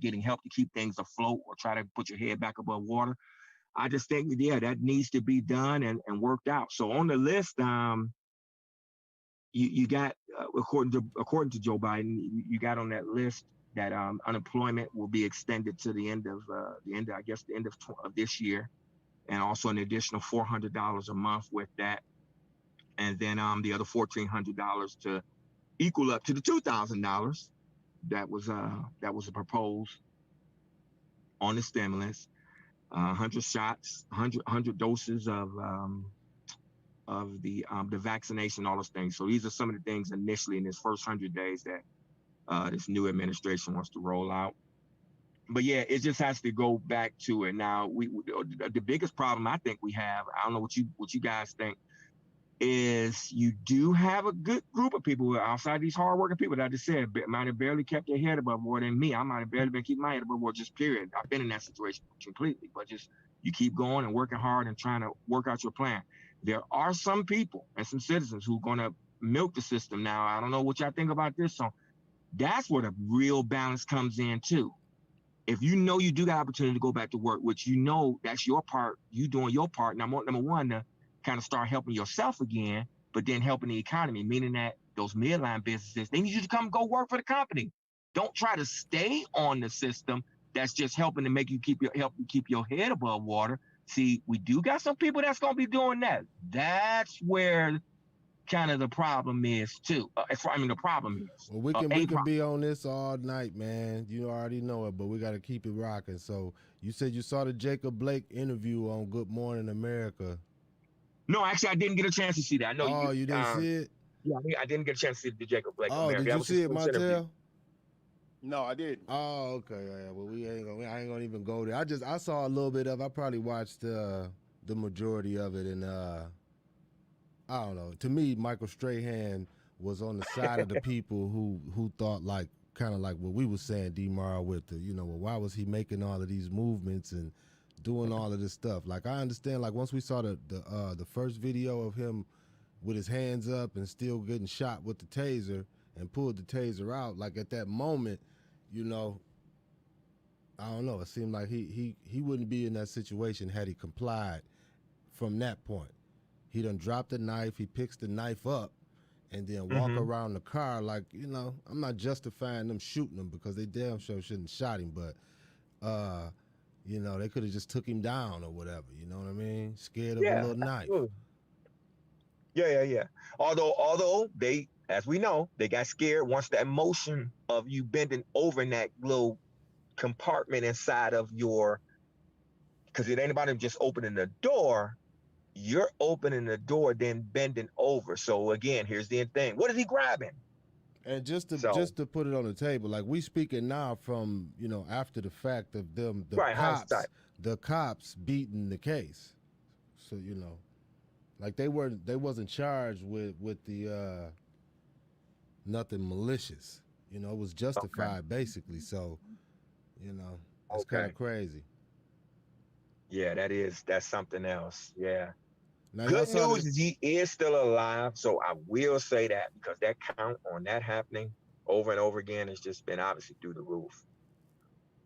D: getting help to keep things afloat or try to put your head back above water. I just think, that needs to be done and worked out. So on the list, you got, according to Joe Biden, you got on that list that unemployment will be extended to the end of this year, and also an additional $400 a month with that, and then the other $1,400 to equal up to the $2,000 that was proposed on the stimulus. 100 shots, 100 doses of the vaccination, all those things. So these are some of the things initially in this first 100 days that this new administration wants to roll out. But it just has to go back to it. Now, the biggest problem I think we have, I don't know what you guys think, is you do have a good group of people outside these hardworking people that I just said might have barely kept their head above water than me. I might have barely been keeping my head above water, just period. I've been in that situation completely, but just you keep going and working hard and trying to work out your plan. There are some people and some citizens who are going to milk the system. Now, I don't know what y'all think about this. So that's where the real balance comes in too. If you know you do got opportunity to go back to work, which that's your part, you doing your part. Number one, to kind of start helping yourself again, but then helping the economy, meaning that those midline businesses, they need you to come go work for the company. Don't try to stay on the system that's just helping to make you keep your head above water. See, we do got some people that's going to be doing that. That's where kind of the problem is too. The problem is.
A: Well, we can be on this all night, man. You already know it, but we got to keep it rocking. So you said you saw the Jacob Blake interview on Good Morning America.
D: No, actually, I didn't get a chance to see that. I know
A: you didn't see it?
D: Yeah, I didn't get a chance to see the Jacob Blake.
A: Oh,
D: America.
A: did you see it, Montel?
C: No, I didn't.
A: Oh, okay. Yeah, well, I ain't gonna even go there. I saw a little bit of. I probably watched the majority of it, and I don't know. To me, Michael Strahan was on the side of the people who thought like kind of like what we were saying, D-Mar, with the, well, why was he making all of these movements and doing all of this stuff? Like, I understand, like, once we saw the first video of him with his hands up and still getting shot with the taser and pulled the taser out, like, at that moment, I don't know, it seemed like he wouldn't be in that situation had he complied from that point. He done dropped the knife, he picks the knife up, and then walk around the car like, I'm not justifying them shooting him because they damn sure shouldn't have shot him, but they could have just took him down or whatever, you know what I mean? Scared of a little knife.
D: Absolutely. Yeah. Although they, as we know, they got scared once that motion of you bending over in that little compartment inside of your, because it ain't about him just opening the door. You're opening the door, then bending over. So again, here's the thing. What is he grabbing?
A: And just to put it on the table, like, we speaking now from, after the fact of them, the cops beating the case. So, like, they wasn't charged with the nothing malicious. It was justified basically. So, it's kind of crazy.
D: Yeah, that's something else. Yeah.
A: Now,
D: good news is he is still alive. So I will say that, because that count on that happening over and over again has just been obviously through the roof.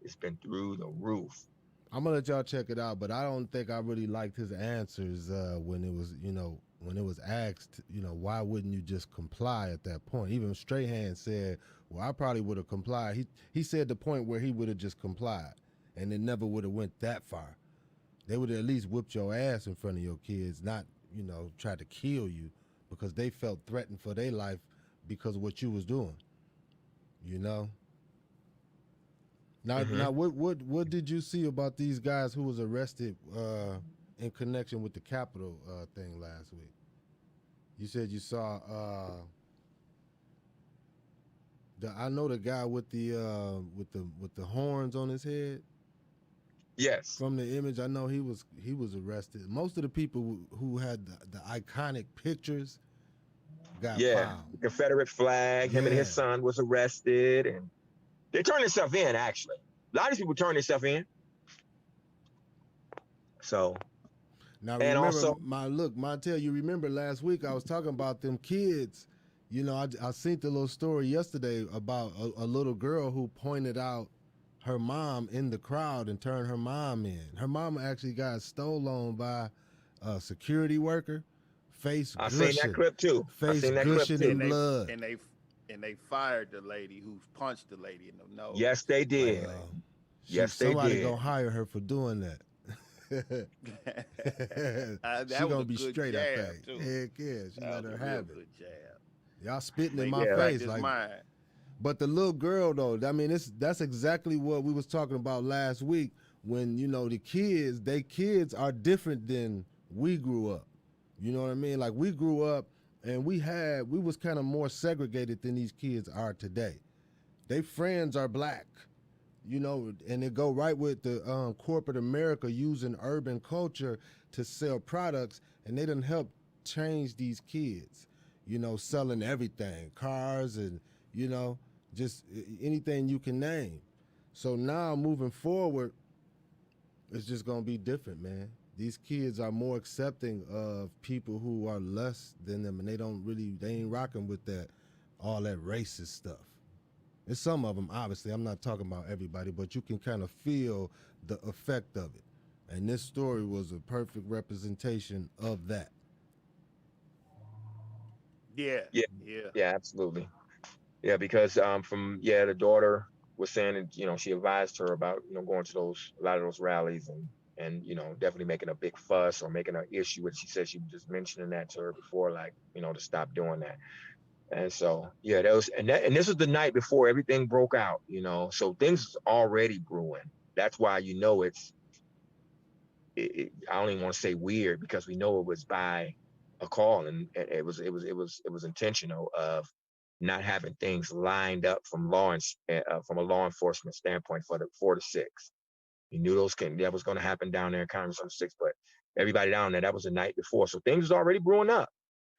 D: It's been through the roof.
A: I'm gonna let y'all check it out, but I don't think I really liked his answers when it was asked, why wouldn't you just comply at that point? Even Strahan said, well, I probably would have complied. He said the point where he would have just complied, and it never would have went that far. They would have at least whipped your ass in front of your kids, not, try to kill you because they felt threatened for their life because of what you was doing. Now, now, what did you see about these guys who was arrested in connection with the Capitol thing last week? You said you saw I know the guy with the horns on his head.
D: Yes.
A: From the image, I know he was arrested. Most of the people who had the iconic pictures got found.
D: The Confederate flag, him and his son was arrested, and they turned themselves in, actually. A lot of people turned themselves in. So,
A: now remember, also, Montel, you remember last week I was talking about them kids. I seen the little story yesterday about a little girl who pointed out her mom in the crowd and turned her mom in. Her mom actually got stolen by a security worker. Face gushing.
D: I seen that clip too.
A: Face gushing in blood.
C: And they fired the lady who punched the lady in the nose.
D: Yes, they did.
A: Somebody gonna hire her for doing that. She gonna be straight, I think. Heck yeah, she let her have it. Y'all spitting in my face like mine. But the little girl, though, I mean, that's exactly what we was talking about last week when, the kids are different than we grew up. You know what I mean? Like, we grew up and we was kind of more segregated than these kids are today. They friends are black, and it go right with the corporate America using urban culture to sell products, and they done help change these kids, selling everything, cars and, just anything you can name. So now moving forward, it's just gonna be different, man. These kids are more accepting of people who are less than them, and they ain't rocking with all that racist stuff. There's some of them, obviously. I'm not talking about everybody, but you can kind of feel the effect of it. And this story was a perfect representation of that.
C: Yeah,
D: absolutely. Yeah, because the daughter was saying that, she advised her about, going to a lot of those rallies and definitely making a big fuss or making an issue with. She said she was just mentioning that to her before, like, to stop doing that. And so, and this was the night before everything broke out, so things already brewing. That's why, I don't even want to say weird, because we know it was by a call, and it was intentional of not having things lined up from a law enforcement standpoint for the 4 to 6. You knew that was going to happen down there in Congress on the 6th, but everybody down there, that was the night before. So things was already brewing up.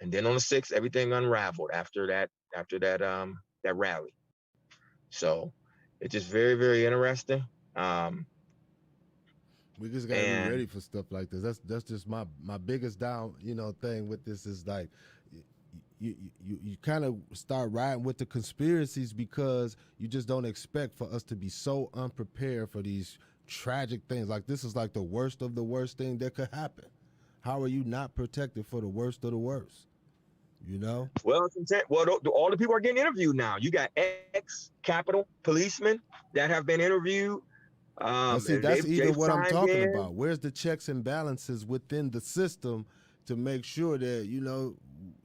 D: And then on the 6th, everything unraveled after that rally. So it's just very, very interesting. Um,
A: We just got to be
D: and
A: ready for stuff like this. That's just my biggest down, thing with this is like you kind of start riding with the conspiracies because you just don't expect for us to be so unprepared for these tragic things. Like this is like the worst of the worst thing that could happen. How are you not protected for the worst of the worst? You know?
D: well, all the people are getting interviewed now. You got ex-Capitol policemen that have been interviewed.
A: But see, that's
D: They've
A: even what I'm
D: signed
A: talking
D: in.
A: about. Where's the checks and balances within the system to make sure that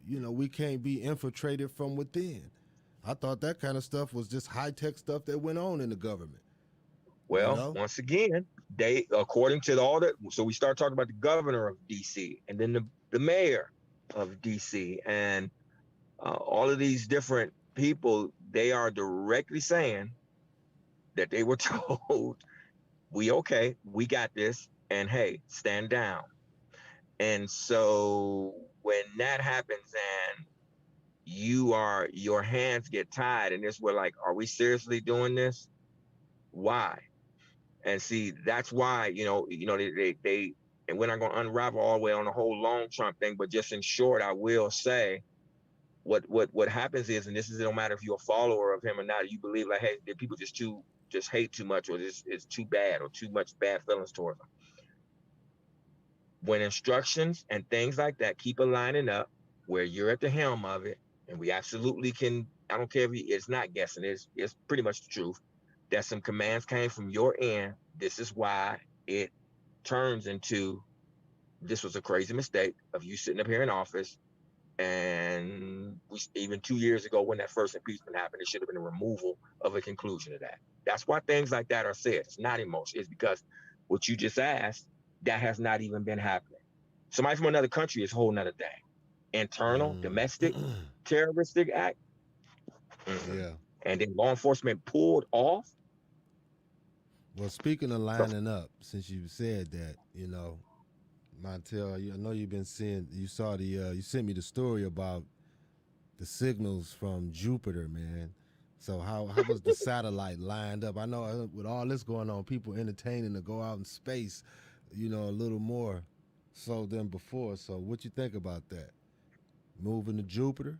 A: we can't be infiltrated from within? I thought that kind of stuff was just high tech stuff that went on in the government. You
D: Well,
A: know?
D: once again, they according to all the so we start talking about the governor of DC and then the mayor of DC and all of these different people, they are directly saying that they were told, we okay, we got this, and hey, stand down. And so when that happens and your hands get tied and it's where like, are we seriously doing this? Why? And see, that's why, they and we're not going to unravel all the way on the whole long Trump thing, but just in short, I will say what happens is, and this is, it don't matter if you're a follower of him or not, you believe like, hey, the people just hate too much, or this is too bad, or too much bad feelings towards them. When instructions and things like that keep aligning up where you're at the helm of it, and we absolutely can, I don't care if it's not guessing, it's pretty much the truth, that some commands came from your end. This is why it turns into, this was a crazy mistake of you sitting up here in office. And even 2 years ago, when that first impeachment happened, it should have been a removal of a conclusion of that. That's why things like that are said. It's not emotion. It's because what you just asked, that has not even been happening. Somebody from another country is a whole nother thing. Internal,
A: Mm.
D: domestic, terroristic act, mm-mm.
A: Yeah.
D: And then law enforcement pulled off.
A: Well, speaking of
D: So,
A: lining up, since you said that, Montel, I know you've been seeing. You saw you sent me the story about the signals from Jupiter, man. So how was the satellite lined up? I know with all this going on, people entertaining to go out in space, a little more so than before. So what you think about that? Moving to Jupiter?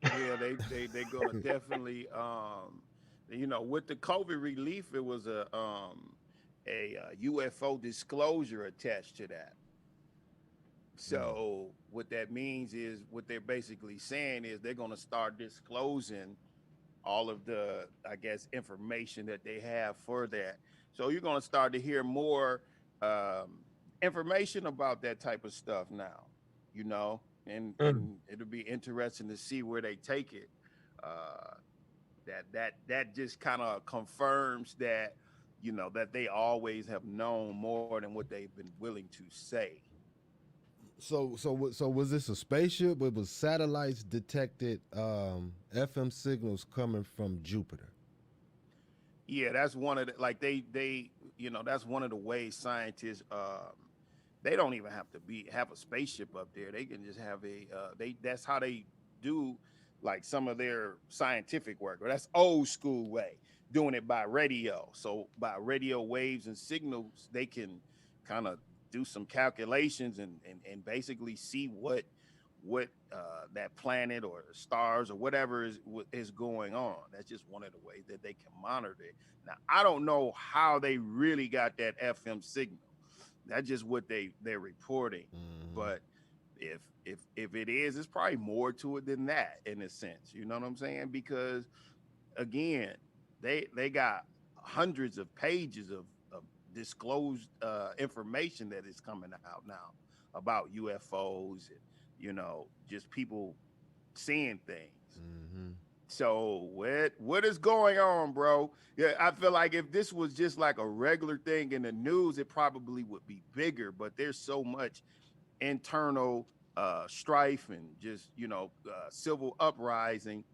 C: Yeah, they're gonna definitely with the COVID relief, it was a UFO disclosure attached to that.
A: Mm.
C: So what that means is, what they're basically saying is they're gonna start disclosing all of the, I guess, information that they have for that. So you're going to start to hear more um, information about that type of stuff now, and
D: mm,
C: it'll be interesting to see where they take it. Uh, that just kind of confirms that that they always have known more than what they've been willing to say.
A: So was this a spaceship? It was satellites detected FM signals coming from Jupiter.
C: Yeah, that's one of the, like that's one of the ways scientists they don't even have to be have a spaceship up there. They can just have a they that's how they do like some of their scientific work. Or that's old school way, doing it by radio. So by radio waves and signals, they can kind of do some calculations and basically see what that planet or stars or whatever is going on. That's just one of the ways that they can monitor it. Now, I don't know how they really got that FM signal. That's just what they're reporting.
A: Mm-hmm.
C: But if it is, it's probably more to it than that in a sense. You know what I'm saying? Because again, they got hundreds of pages of disclosed information that is coming out now about UFOs and just people seeing things.
A: Mm-hmm.
C: So what is going on, bro? Yeah, I feel like if this was just like a regular thing in the news, it probably would be bigger. But there's so much internal strife and just civil uprising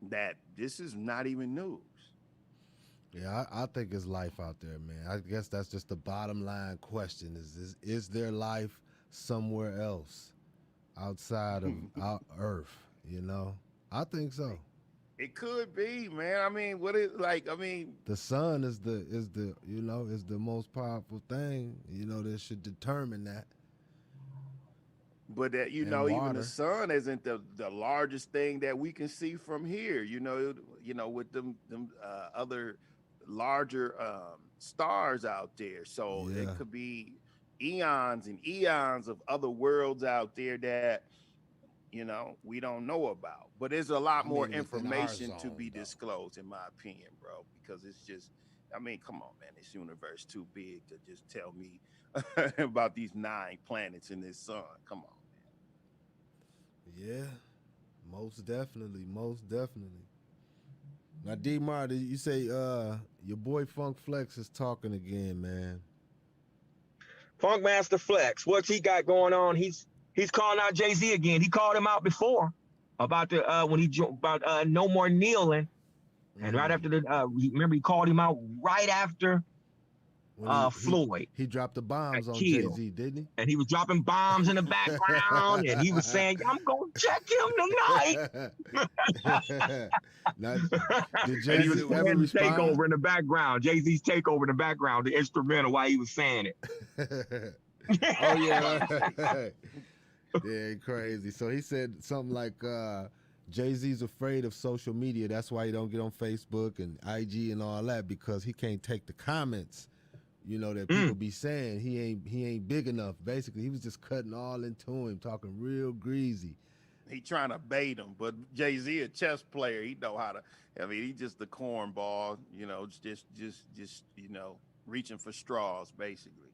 C: that this is not even news.
A: Yeah, I think it's life out there, man. I guess that's just the bottom line question: is there life somewhere else outside of our Earth? I think so.
C: It could be, man. I mean, what is like? I mean,
A: The sun is the is the most powerful thing, that should determine that.
C: but that
A: And
C: even the
A: water.
C: sun isn't the largest thing that we can see from here. With them other larger stars out there. So it
A: Yeah.
C: could be eons and eons of other worlds out there that we don't know about. But there's a lot
A: I
C: more
A: mean within our
C: information to
A: zone
C: be
A: though.
C: disclosed, in my opinion, bro. Because it's just, I mean, come on, man, this universe too big to just tell me about these 9 planets in this sun. Come on.
A: Yeah. Most definitely. Most definitely. Now D Mar, you say your boy Funk Flex is talking again, man.
D: Funkmaster Flex, what's he got going on? He's calling out Jay-Z again. He called him out before about the when he about no more kneeling, and right after the remember he called him out right after
A: When he
D: Floyd
A: he dropped the
D: got
A: bombs on
D: killed.
A: Jay-Z, didn't
D: And he was dropping bombs in the background, and he was saying, "I'm gonna check him tonight."
A: he? Now, did
D: And he was
A: Jay-Z ever
D: playing the
A: respond?
D: takeover in the background. Jay-Z's takeover in the background, the instrumental while he was saying it.
A: Oh yeah, right. Yeah, crazy. So he said something like Jay-Z's afraid of social media. That's why he don't get on Facebook and IG and all that, because he can't take the comments, that people be saying he ain't big enough. Basically, he was just cutting all into him, talking real greasy.
C: He trying to bait him, but Jay-Z a chess player. He know how to. I mean, he just the cornball. Just reaching for straws, basically.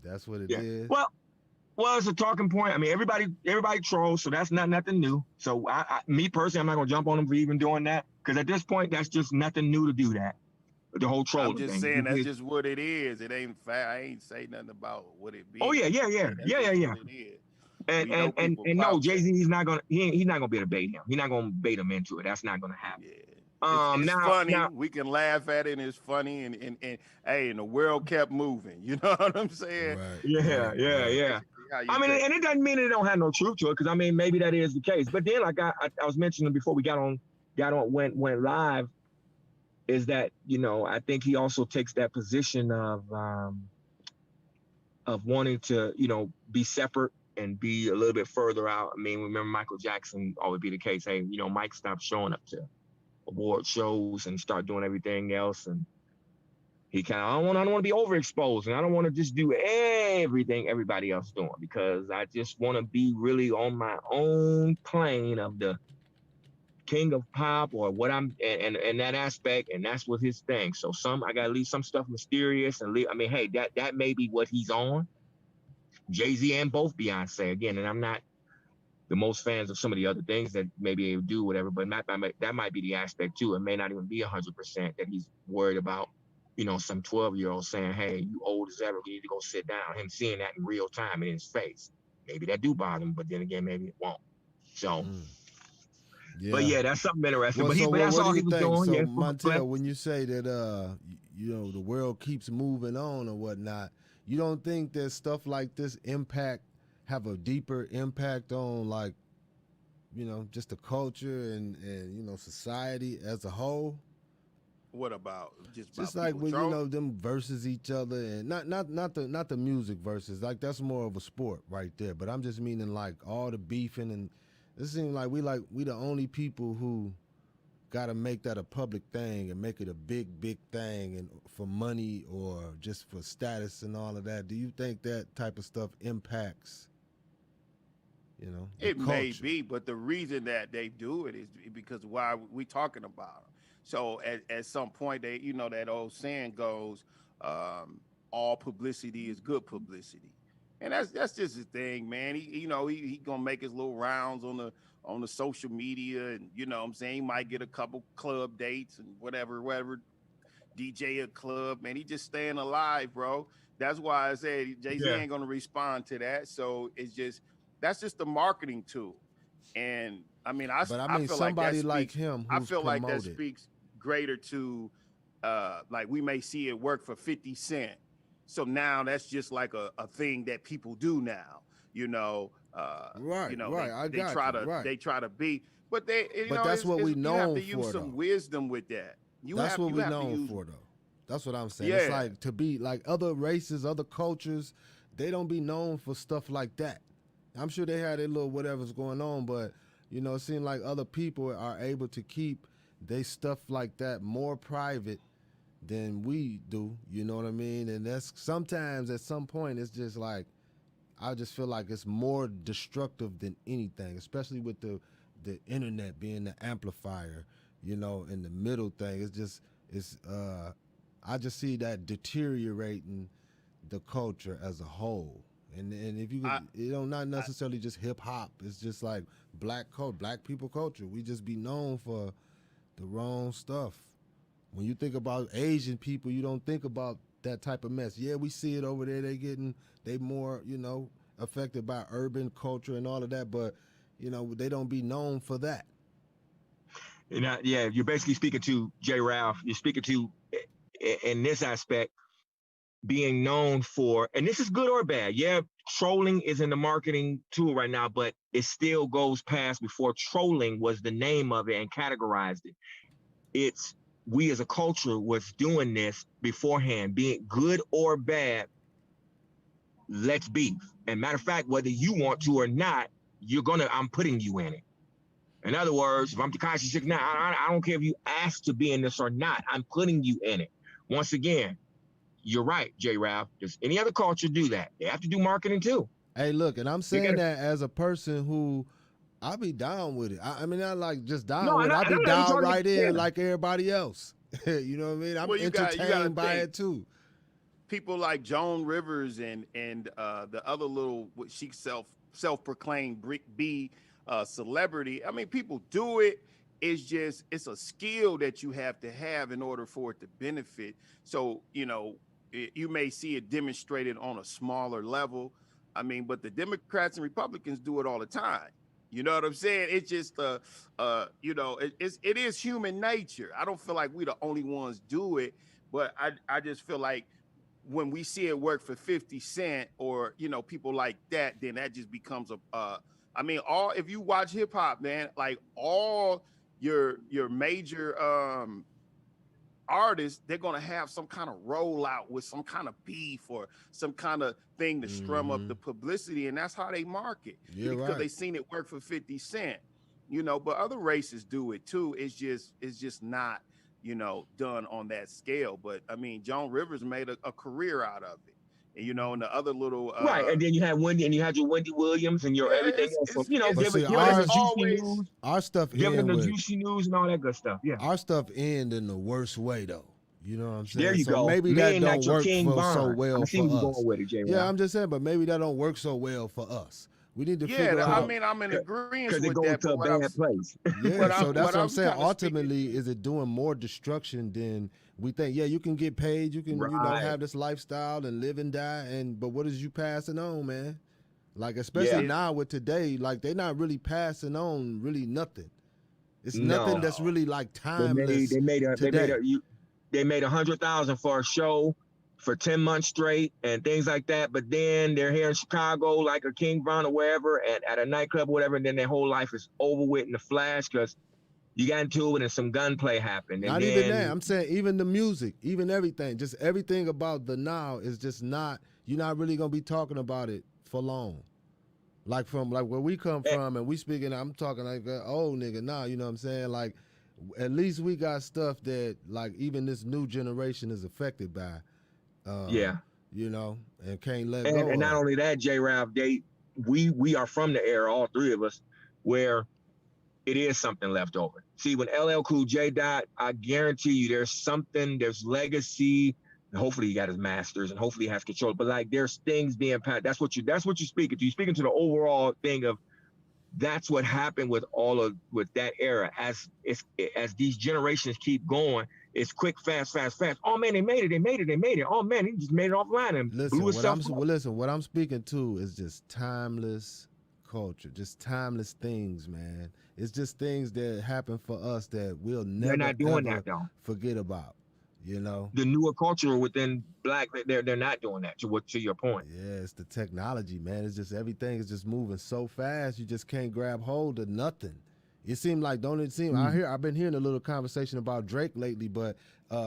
A: That's what it
D: Yeah.
A: is.
D: Well, it's a talking point. I mean, everybody trolls, so that's nothing new. So me personally, I'm not gonna jump on them for even doing that, because at this point, that's just nothing new to do that. The whole trolling
C: I'm just
D: thing.
C: saying that's just what it is. It ain't fact. I ain't say nothing about what it be.
D: Oh yeah.
C: That's just what it is.
D: And
C: We know people
D: no,
C: clout
D: Jay-Z,
C: chase.
D: he's not gonna be able to bait him. He's not gonna bait him into it. That's not gonna happen.
C: Yeah. It's funny.
D: Now,
C: We can laugh at it, and it's funny, and hey, and the world kept moving. You know what I'm saying?
A: Right.
D: yeah.
C: Basically how you
D: I mean,
C: take
D: and it doesn't mean it don't have no truth to it, because I mean, maybe that is the case. But then, like I was mentioning before we got on went live, is that I think he also takes that position of wanting to be separate and be a little bit further out. I mean, remember Michael Jackson always be the case. Hey, Mike stopped showing up to award shows and start doing everything else, and he kind of I don't want to be overexposed, and I don't want to just do everything everybody else doing, because I just want to be really on my own plane of the king of pop, or what I'm and that aspect, and that's what his thing. So I gotta leave some stuff mysterious, and I mean, hey, that may be what he's on. Jay-Z and both Beyonce again, and I'm not the most fans of some of the other things that maybe they do, whatever, but that might be the aspect too. It may not even be 100% that he's worried about, some 12-year-old saying, "Hey, you old as ever, we need to go sit down." Him seeing that in real time in his face, maybe that do bother him, but then again, maybe it won't. So, but
A: Yeah.
D: yeah, that's something interesting.
A: Well,
D: But
A: so
D: that's
A: what do
D: all
A: you
D: he was
A: think?
D: doing.
A: So
D: Yeah,
A: Montel, when you say that the world keeps moving on or whatnot, you don't think that stuff like this have a deeper impact on, like, just the culture and society as a whole?
C: what about
A: Just
C: about
A: like
C: people
A: when
C: trolling?
A: them versus each other, and not the music versus, like, that's more of a sport right there. But I'm just meaning like all the beefing, and it seems like we the only people who got to make that a public thing and make it a big thing, and for money or just for status and all of that. Do you think that type of stuff impacts the
C: It may
A: culture?
C: be, but the reason that they do it is because why we talking about them. So at some point, that old saying goes, all publicity is good publicity, and that's just his thing, man. He gonna make his little rounds on the social media, and what I'm saying, he might get a couple club dates and whatever DJ a club, man. He just staying alive, bro. That's why I said Jay-Z
D: yeah,
C: ain't gonna respond to that. So that's just a marketing tool. And I mean,
A: But I
C: I
A: mean,
C: feel like that
A: somebody like
C: speaks.
A: him
C: I
A: who's
C: feel like that
A: promoted.
C: speaks greater to, like we may see it work for 50 Cent. So now that's just like a thing that people do now. you know,
A: Right,
C: you know,
A: right. I
C: they
A: got
C: try
A: you.
C: to
A: Right.
C: they try to be, but they, you
A: But
C: know,
A: that's what we
C: you have
A: known
C: to use
A: for,
C: some
A: though.
C: wisdom with that.
A: That's what
C: You
A: we
C: have to
A: known
C: use,
A: for, though. That's what I'm saying. It's
C: yeah.
A: like to be like other races, other cultures, they don't be known for stuff like that. I'm sure they had their little whatever's going on, but you know, it seems like other people are able to keep they stuff like that more private than we do. You know what I mean? And that's sometimes at some point it's just like I just feel like it's more destructive than anything, especially with the internet being the amplifier, you know, in the middle thing. It's I just see that deteriorating the culture as a whole. And if you
C: I,
A: could, you know, not
C: I
A: necessarily just hip hop. It's just like black people culture. We just be known for the wrong stuff. When you think about Asian people, you don't think about that type of mess. Yeah, we see it over there. They more, you know, affected by urban culture and all of that, but you know, they don't be known for that.
D: And yeah, you're basically speaking to J. Ralph. You're speaking to, in this aspect, being known for, and this is good or bad. Yeah, trolling is in the marketing tool right now, but it still goes past before trolling was the name of it and categorized it. It's we as a culture was doing this beforehand, be it good or bad. Let's beef. And matter of fact, whether you want to or not, I'm putting you in it. In other words, if I'm Tekashi 69, I don't care if you ask to be in this or not. I'm putting you in it. Once again, you're right, J. Ralph. Does any other culture do that? They have to do marketing too.
A: Hey, look, and I'm
D: They
A: saying
D: gotta.
A: that as a person who I be down with it. I mean, not like just down
D: No,
A: with it. I
D: I'm
A: be
D: not even
A: down
D: trying to.
A: right in
D: Yeah,
A: like everybody else. You know what I mean? I'm
C: well, you got to
A: entertained by
C: think
A: it too.
C: people like Joan Rivers and the other little what she self-proclaimed B celebrity. I mean, people do it. It's just it's a skill that you have to have in order for it to benefit. So you know, you may see it demonstrated on a smaller level. I mean, but the Democrats and Republicans do it all the time. You know what I'm saying? It's just you know, it is human nature. I don't feel like we the only ones do it, but I just feel like when we see it work for 50 Cent or you know people like that, then that just becomes a I mean, all if you watch hip hop, man, like all your major artists, they're gonna have some kind of rollout with some kind of beef or some kind of thing to strum up
A: Mm-hmm.
C: the publicity, and that's how they market
A: Yeah,
C: because
A: right.
C: they seen it work for 50 Cent, you know. But other races do it too. It's just not you know done on that scale. But I mean, Joan Rivers made a career out of it, and you know, and the other little
D: right. And then you had Wendy, and you had your Wendy Williams, and your
C: yeah,
D: everything else from
A: But see,
D: giving them the juicy
C: always
D: news,
A: our stuff
D: giving them
A: end
D: the
A: with
D: juicy news and all that good stuff. Yeah.
A: our stuff end in the worst way though. You know what I'm
D: There
A: saying?
D: you
A: So
D: go.
A: maybe that
D: Men
A: don't
D: like your
A: work
D: King
A: for so
D: Von. I
A: well
D: see where
A: for
D: you're
A: us.
D: going with it, J.
A: Yeah,
D: Ralph.
A: I'm just saying, but maybe that don't work so well for us. We need to figure
C: yeah. I
A: out.
C: mean, I'm in agreement
D: Because it
C: with
D: goes
C: that.
D: to
C: But
D: a bad place.
A: Yeah, so that's
C: what
A: what I'm
C: I'm
A: saying.
C: kind of speaking
A: Ultimately,
C: to,
A: is it doing more destruction than we think? Yeah, you can get paid, you can, you know,
D: Right.
A: have this lifestyle and live and die, and but what is you passing on, man? Like especially
D: Yeah.
C: it,
A: now with today, like they're not really passing on really nothing. It's nothing
D: No.
A: that's
C: no.
A: really like
D: They made
A: timeless
D: they made a they made
A: today.
D: a you they made 100,000 for a show for 10 months straight and things like that. But then they're here in Chicago, like a King Von or wherever, and at a nightclub or whatever, and then their whole life is over with in the flash because you got into it and some gunplay happened. And
A: Not even that.
D: then
A: I'm saying even the music, even everything, just everything about the now is just not. You're not really gonna be talking about it for long. Like from like where we come
D: eh,
A: from, and we speaking. I'm talking like that old nigga now. You know what I'm saying? Like at least we got stuff that like even this new generation is affected by. Uh,
D: yeah.
A: you know, and can't let
D: And
A: go
D: not
A: of.
D: only that, J Ralph, we are from the era, all three of us, where it is something left over. See, when LL Cool J died, I guarantee you there's something, there's legacy. And hopefully he got his masters and hopefully he has control. But like there's things being passed. That's what you're speaking to. You're speaking to the overall thing of that's what happened with with that era. As these generations keep going, it's quick, fast, fast, fast. Oh man, they made it, they made it, they made it. Oh man, he just made it offline and blew
A: Listen,
D: himself up.
A: what I'm speaking to is just timeless culture, just timeless things, man. It's just things that happen for us that we'll
D: They're
A: never
D: not doing that
A: ever
D: though.
A: forget about. You know,
D: the newer culture within Black, they're not doing that. To your point.
A: yeah, it's the technology, man. It's just everything is just moving so fast. You just can't grab hold of nothing. It seemed like don't it seem? I've been hearing a little conversation about Drake lately, but I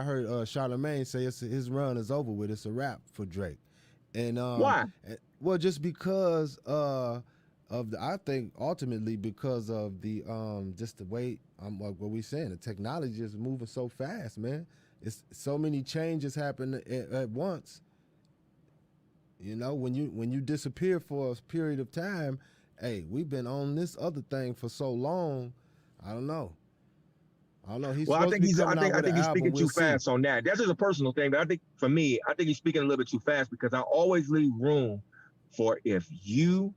A: heard Charlamagne say his run is over with. It's a wrap for Drake. And
D: Why?
A: well, just because I think ultimately because of the just the way like what we saying, the technology is moving so fast, man. It's so many changes happen at once. You know, when you disappear for a period of time, hey, we've been on this other thing for so long. I don't know. He's
D: Well, I
A: supposed
D: think
A: to be
D: he's
A: coming out with an
D: he's
A: album.
D: speaking
A: We'll
D: too
A: see.
D: fast on that. That's just a personal thing, but I think for me, I think he's speaking a little bit too fast because I always leave room for if you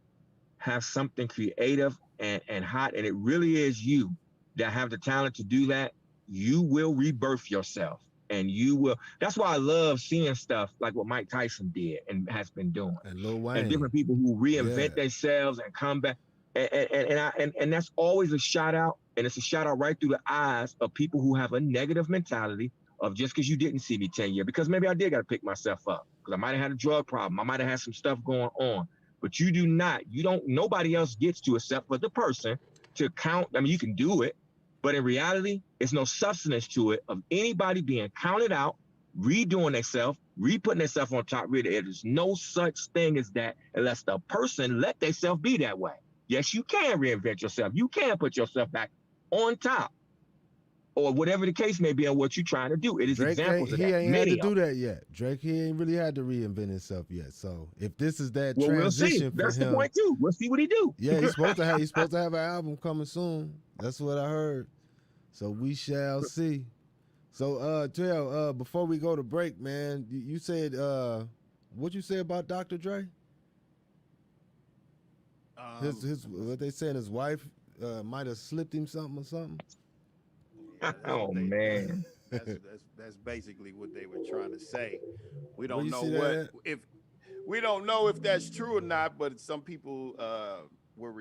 D: have something creative and hot, and it really is you that have the talent to do that, you will rebirth yourself. And you will. That's why I love seeing stuff like what Mike Tyson did and has been doing,
A: And Lil Wayne.
D: and different people who reinvent themselves and come back. And that's always a shout out, and it's a shout out right through the eyes of people who have a negative mentality of just because you didn't see me 10 years, because maybe I did got to pick myself up because I might have had a drug problem, I might have had some stuff going on, but you don't. Nobody else gets to except for the person to count. I mean, you can do it. But in reality, it's no substance to it of anybody being counted out, redoing themselves, re-putting themselves on top. Really, there's no such thing as that unless the person let themselves be that way. Yes, you can reinvent yourself. You can put yourself back on top, or whatever the case may be on what you're trying to do. It is
A: Drake
D: examples of
A: he
D: that.
A: ain't
D: Many
A: had to
D: of
A: do that yet. Drake, he ain't really had to reinvent himself yet. So if this is that
D: Well, we'll see.
A: transition for
D: That's
A: him,
D: the point too. We'll see what he do.
A: yeah, he's supposed to have an album coming soon. That's what I heard. So we shall see. So Tel, before we go to break, man, you said what you say about Dr. Dre? His what they saying his wife might have slipped him something or something.
C: Yeah,
D: Oh man.
C: That's basically what they were trying to say. We
A: Where
C: don't
A: you
C: know
A: see that
C: what
A: at?
C: if we don't know if that's true or not, but some people were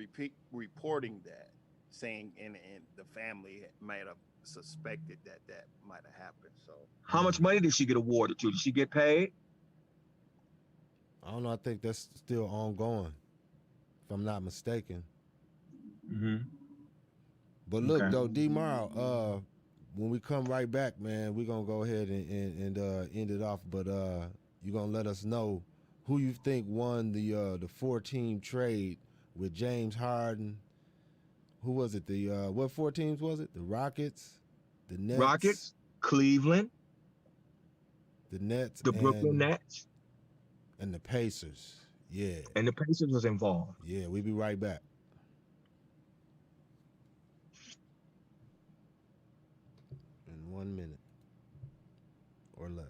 C: reporting that, saying in the family might have suspected that might have happened. So
D: How much money did she get awarded to? Did she get paid?
A: I don't know. I think that's still ongoing, if I'm not mistaken.
D: Mm-hmm.
A: But look,
D: Okay.
A: though, D-Mar, when we come right back, man, we're going to go ahead and end it off. But you're going to let us know who you think won the 4-team trade with James Harden. Who was it? What 4 teams was it? The Rockets, the Nets.
D: Rockets, Cleveland,
A: The Nets.
D: the Brooklyn Nets,
A: and the Pacers. Yeah.
D: and the Pacers was involved.
A: Yeah, we'll be right back. In 1 minute or less.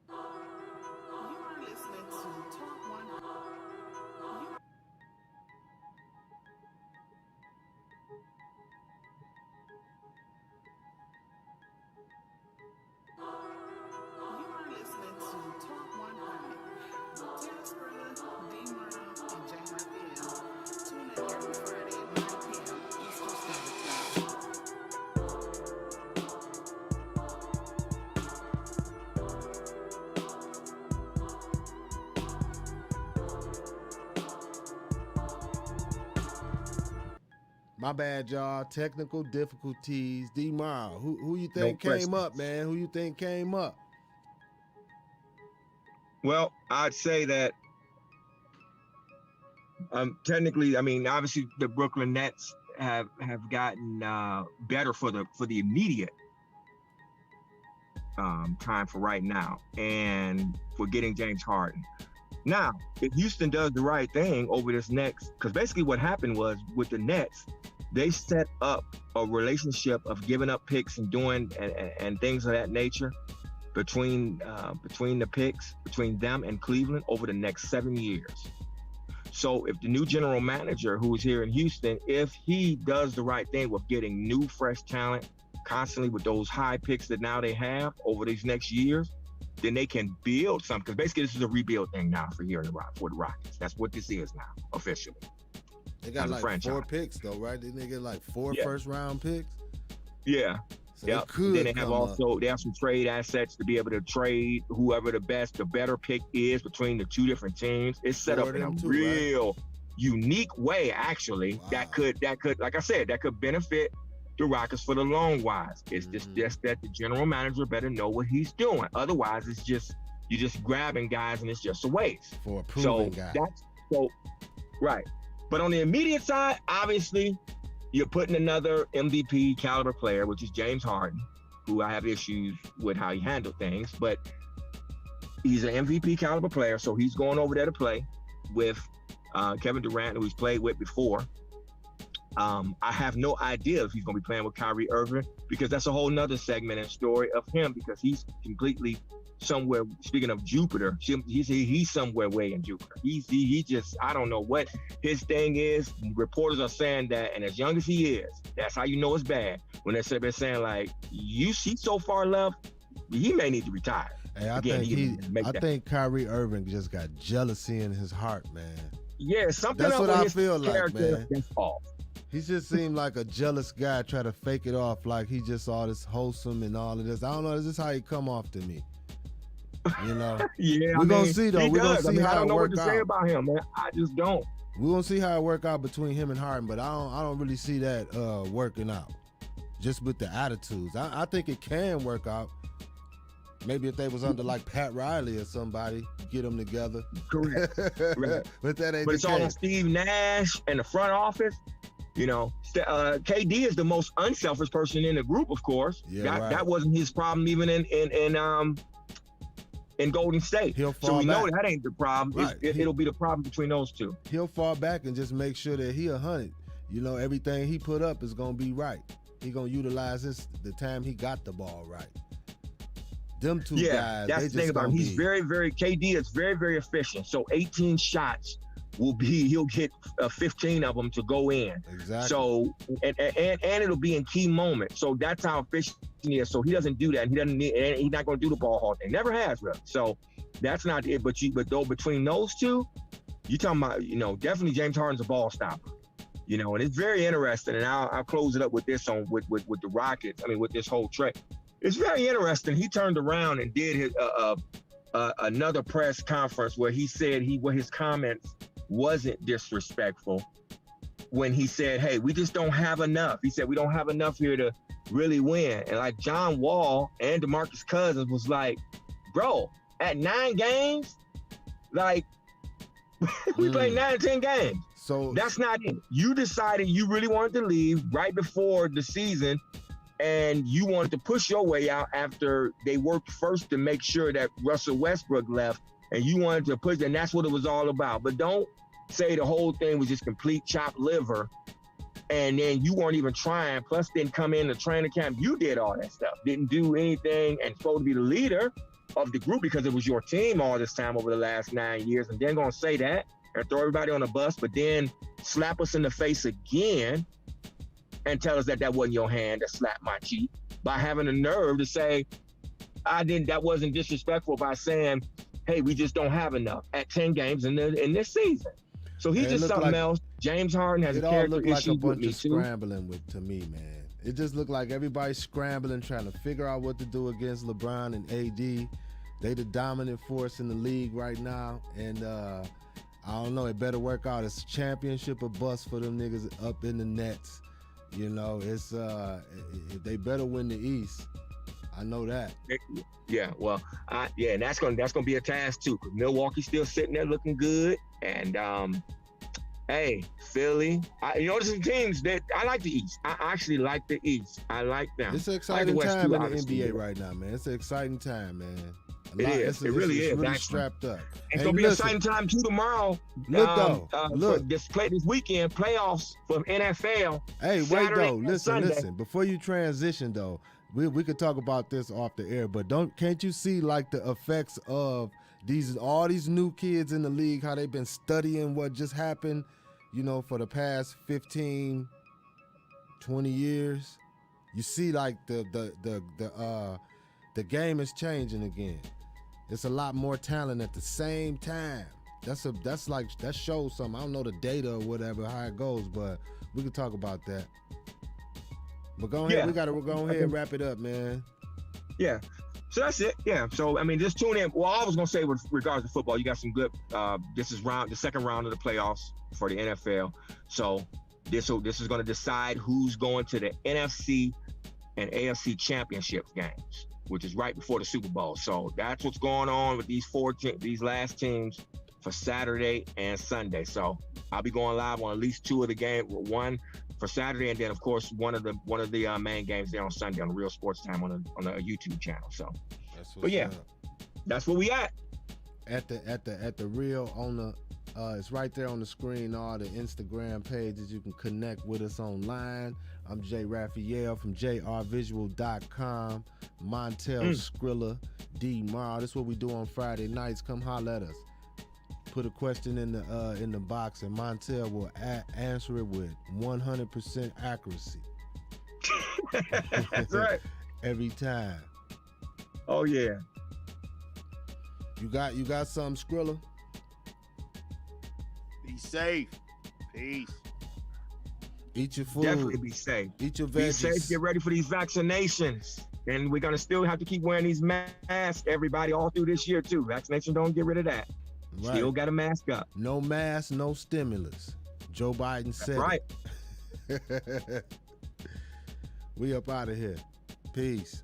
B: You are listening to Talk 100. You are listening to Talk 100. TEL-SCRILLA, D-Murrow, and J. Raphael. Tune in every Friday at 9 p.m. Eastern Standard Time.
A: My bad, y'all. Technical difficulties. D-Mar, who you
D: No
A: think came
D: question.
A: up, man? Who you think came up?
D: Well, I'd say that technically, I mean, obviously the Brooklyn Nets have gotten better for the immediate time for right now, and for getting James Harden. Now, if Houston does the right thing over this next, because basically what happened was with the Nets, they set up a relationship of giving up picks and doing and things of that nature between the picks, between them and Cleveland over the next 7 years. So if the new general manager who's here in Houston, if he does the right thing with getting new, fresh talent constantly with those high picks that now they have over these next years, then they can build something. Because basically this is a rebuild thing now for the Rockets. That's what this is now, officially.
A: They got
D: as a
A: like
D: franchise.
A: 4 picks though, right? Didn't they get like 4
D: Yeah.
A: first-round picks?
D: Yeah.
A: So they
D: Yep.
A: could
D: Then they have
A: come up.
D: they have some trade assets to be able to trade whoever the better pick is between the two different teams. It's set
A: For
D: up in a
A: them too,
D: real unique way, actually.
A: Wow.
D: That could, like I said, that could benefit the Rockets for the long wise. It's just that the general manager better know what he's doing. Otherwise, it's just you're just grabbing guys and it's just a waste.
A: For a proven guy.
D: Right. But on the immediate side, obviously, you're putting another MVP caliber player, which is James Harden, who I have issues with how he handled things, but he's an MVP caliber player, so he's going over there to play with Kevin Durant, who he's played with before. I have no idea if he's going to be playing with Kyrie Irving, because that's a whole nother segment and story of him, because he's completely somewhere, speaking of Jupiter, he's somewhere way in Jupiter. He just, I don't know what his thing is. Reporters are saying that, and as young as he is, that's how you know it's bad. When they're saying like, you see so far left, he may need to retire.
A: Hey, I think Kyrie Irving just got jealousy in his heart, man.
D: Yeah, something
A: That's
D: up
A: what
D: with
A: I
D: his
A: feel like,
D: character
A: man.
D: that's off.
A: He just seemed like a jealous guy, try to fake it off like he just all this wholesome and all of this. I don't know, this is how he come off to me. You know?
D: Yeah,
A: we're gonna see though. We're gonna see how
D: I don't
A: it
D: know what
A: work
D: to say
A: out.
D: about him, man. I just don't.
A: We're gonna see how it work out between him and Harden, but I don't really see that working out. Just with the attitudes. I think it can work out. Maybe if they was under like Pat Riley or somebody, get them together.
D: Correct. Right.
A: But that ain't
D: But
A: the
D: it's all on
A: case.
D: Steve Nash and the front office. You know, KD is the most unselfish person in the group, of course.
A: Yeah, right.
D: That wasn't his problem even in Golden State.
A: He'll fall
D: so we know
A: back.
D: that ain't the problem.
A: Right.
D: It'll be the problem between those two.
A: He'll fall back and just make sure that he 100. You know, everything he put up is gonna be right. He gonna utilize the time he got the ball right. Them two guys,
D: that's
A: they
D: the thing
A: just
D: about him.
A: gonna
D: He's
A: be
D: very KD is very efficient. So 18 shots he'll get 15 of them to go in.
A: exactly.
D: So and it'll be in key moments. So that's how efficient he is. So he doesn't do that. And he's not going to do the ball hog thing. Never has really. So that's not it. But though between those two, you talking about, you know, definitely James Harden's a ball stopper. You know, and it's very interesting. And I'll close it up with this with the Rockets. I mean, with this whole trade. It's very interesting. He turned around and did his another press conference where he said his comments wasn't disrespectful when he said, hey, we just don't have enough. He said, we don't have enough here to really win. And like John Wall and DeMarcus Cousins was like, bro, at 9 games, like we played 9 or 10 games.
A: So
D: That's not it. You decided you really wanted to leave right before the season, and you wanted to push your way out after they worked first to make sure that Russell Westbrook left, and you wanted to push, and that's what it was all about. But don't say the whole thing was just complete chopped liver, and then you weren't even trying, plus didn't come in the training camp. You did all that stuff, didn't do anything, and supposed to be the leader of the group because it was your team all this time over the last 9 years, and then gonna say that and throw everybody on the bus, but then slap us in the face again and tell us that wasn't your hand that slapped my cheek, by having the nerve to say, that wasn't disrespectful, by saying, hey, we just don't have enough at 10 games in this season. So he's just something else. James Harden has a character issue with me too.
A: Scrambling to me, man. It just looked like everybody's scrambling, trying to figure out what to do against LeBron and AD. They the dominant force in the league right now, and I don't know. It better work out. It's championship or bust for them niggas up in the Nets. You know, it's they better win the East. I know that.
D: Yeah, well, and that's gonna be a task too. Cause Milwaukee's still sitting there looking good, and hey, Philly. There's some teams that I like the East. I actually like the East. I like them.
A: It's an exciting time in the NBA right now, man. It's an exciting time, man.
D: It really is.
A: Really strapped up.
D: It's gonna be an exciting time too tomorrow.
A: Look.
D: This weekend playoffs for NFL.
A: Hey,
D: Saturday
A: wait though.
D: Sunday.
A: Listen. Before you transition though, we could talk about this off the air, but can't you see like the effects of all these new kids in the league, how they've been studying what just happened, you know, for the past 15, 20 years? You see like the game is changing again. It's a lot more talent at the same time. that shows something. I don't know the data or whatever, how it goes, but we can talk about that. But go ahead, we gotta go ahead and wrap it up, man.
D: Yeah. So that's it. Yeah. So I mean, just tune in. Well, I was gonna say with regards to football, you got some good. This is the second round of the playoffs for the NFL. So this is gonna decide who's going to the NFC and AFC championship games, which is right before the Super Bowl. So that's what's going on with these last teams for Saturday and Sunday. So I'll be going live on at least two of the games. One for Saturday, and then of course one of the main games there on Sunday on the Real Sports Time on a YouTube channel. So, but yeah, that's where we at
A: the Real on the. It's right there on the screen. All the Instagram pages. You can connect with us online. I'm Jay Raphael from JRVisual.com. TEL-SCRILLA, D Mar. This is what we do on Friday nights. Come holler at us. Put a question in the box, and Montel will answer it with 100% accuracy.
D: That's right.
A: Every time.
D: Oh yeah.
A: You got something, Skrilla?
C: Be safe. Peace.
A: Eat your food.
D: Definitely be safe.
A: Eat your veggies.
D: Be safe. Get ready for these vaccinations. And we're gonna still have to keep wearing these masks, everybody, all through this year too. Vaccination don't get rid of that. Right. Still got a mask up.
A: No mask, no stimulus. Joe Biden said
D: right.
A: it. We up out of here. Peace.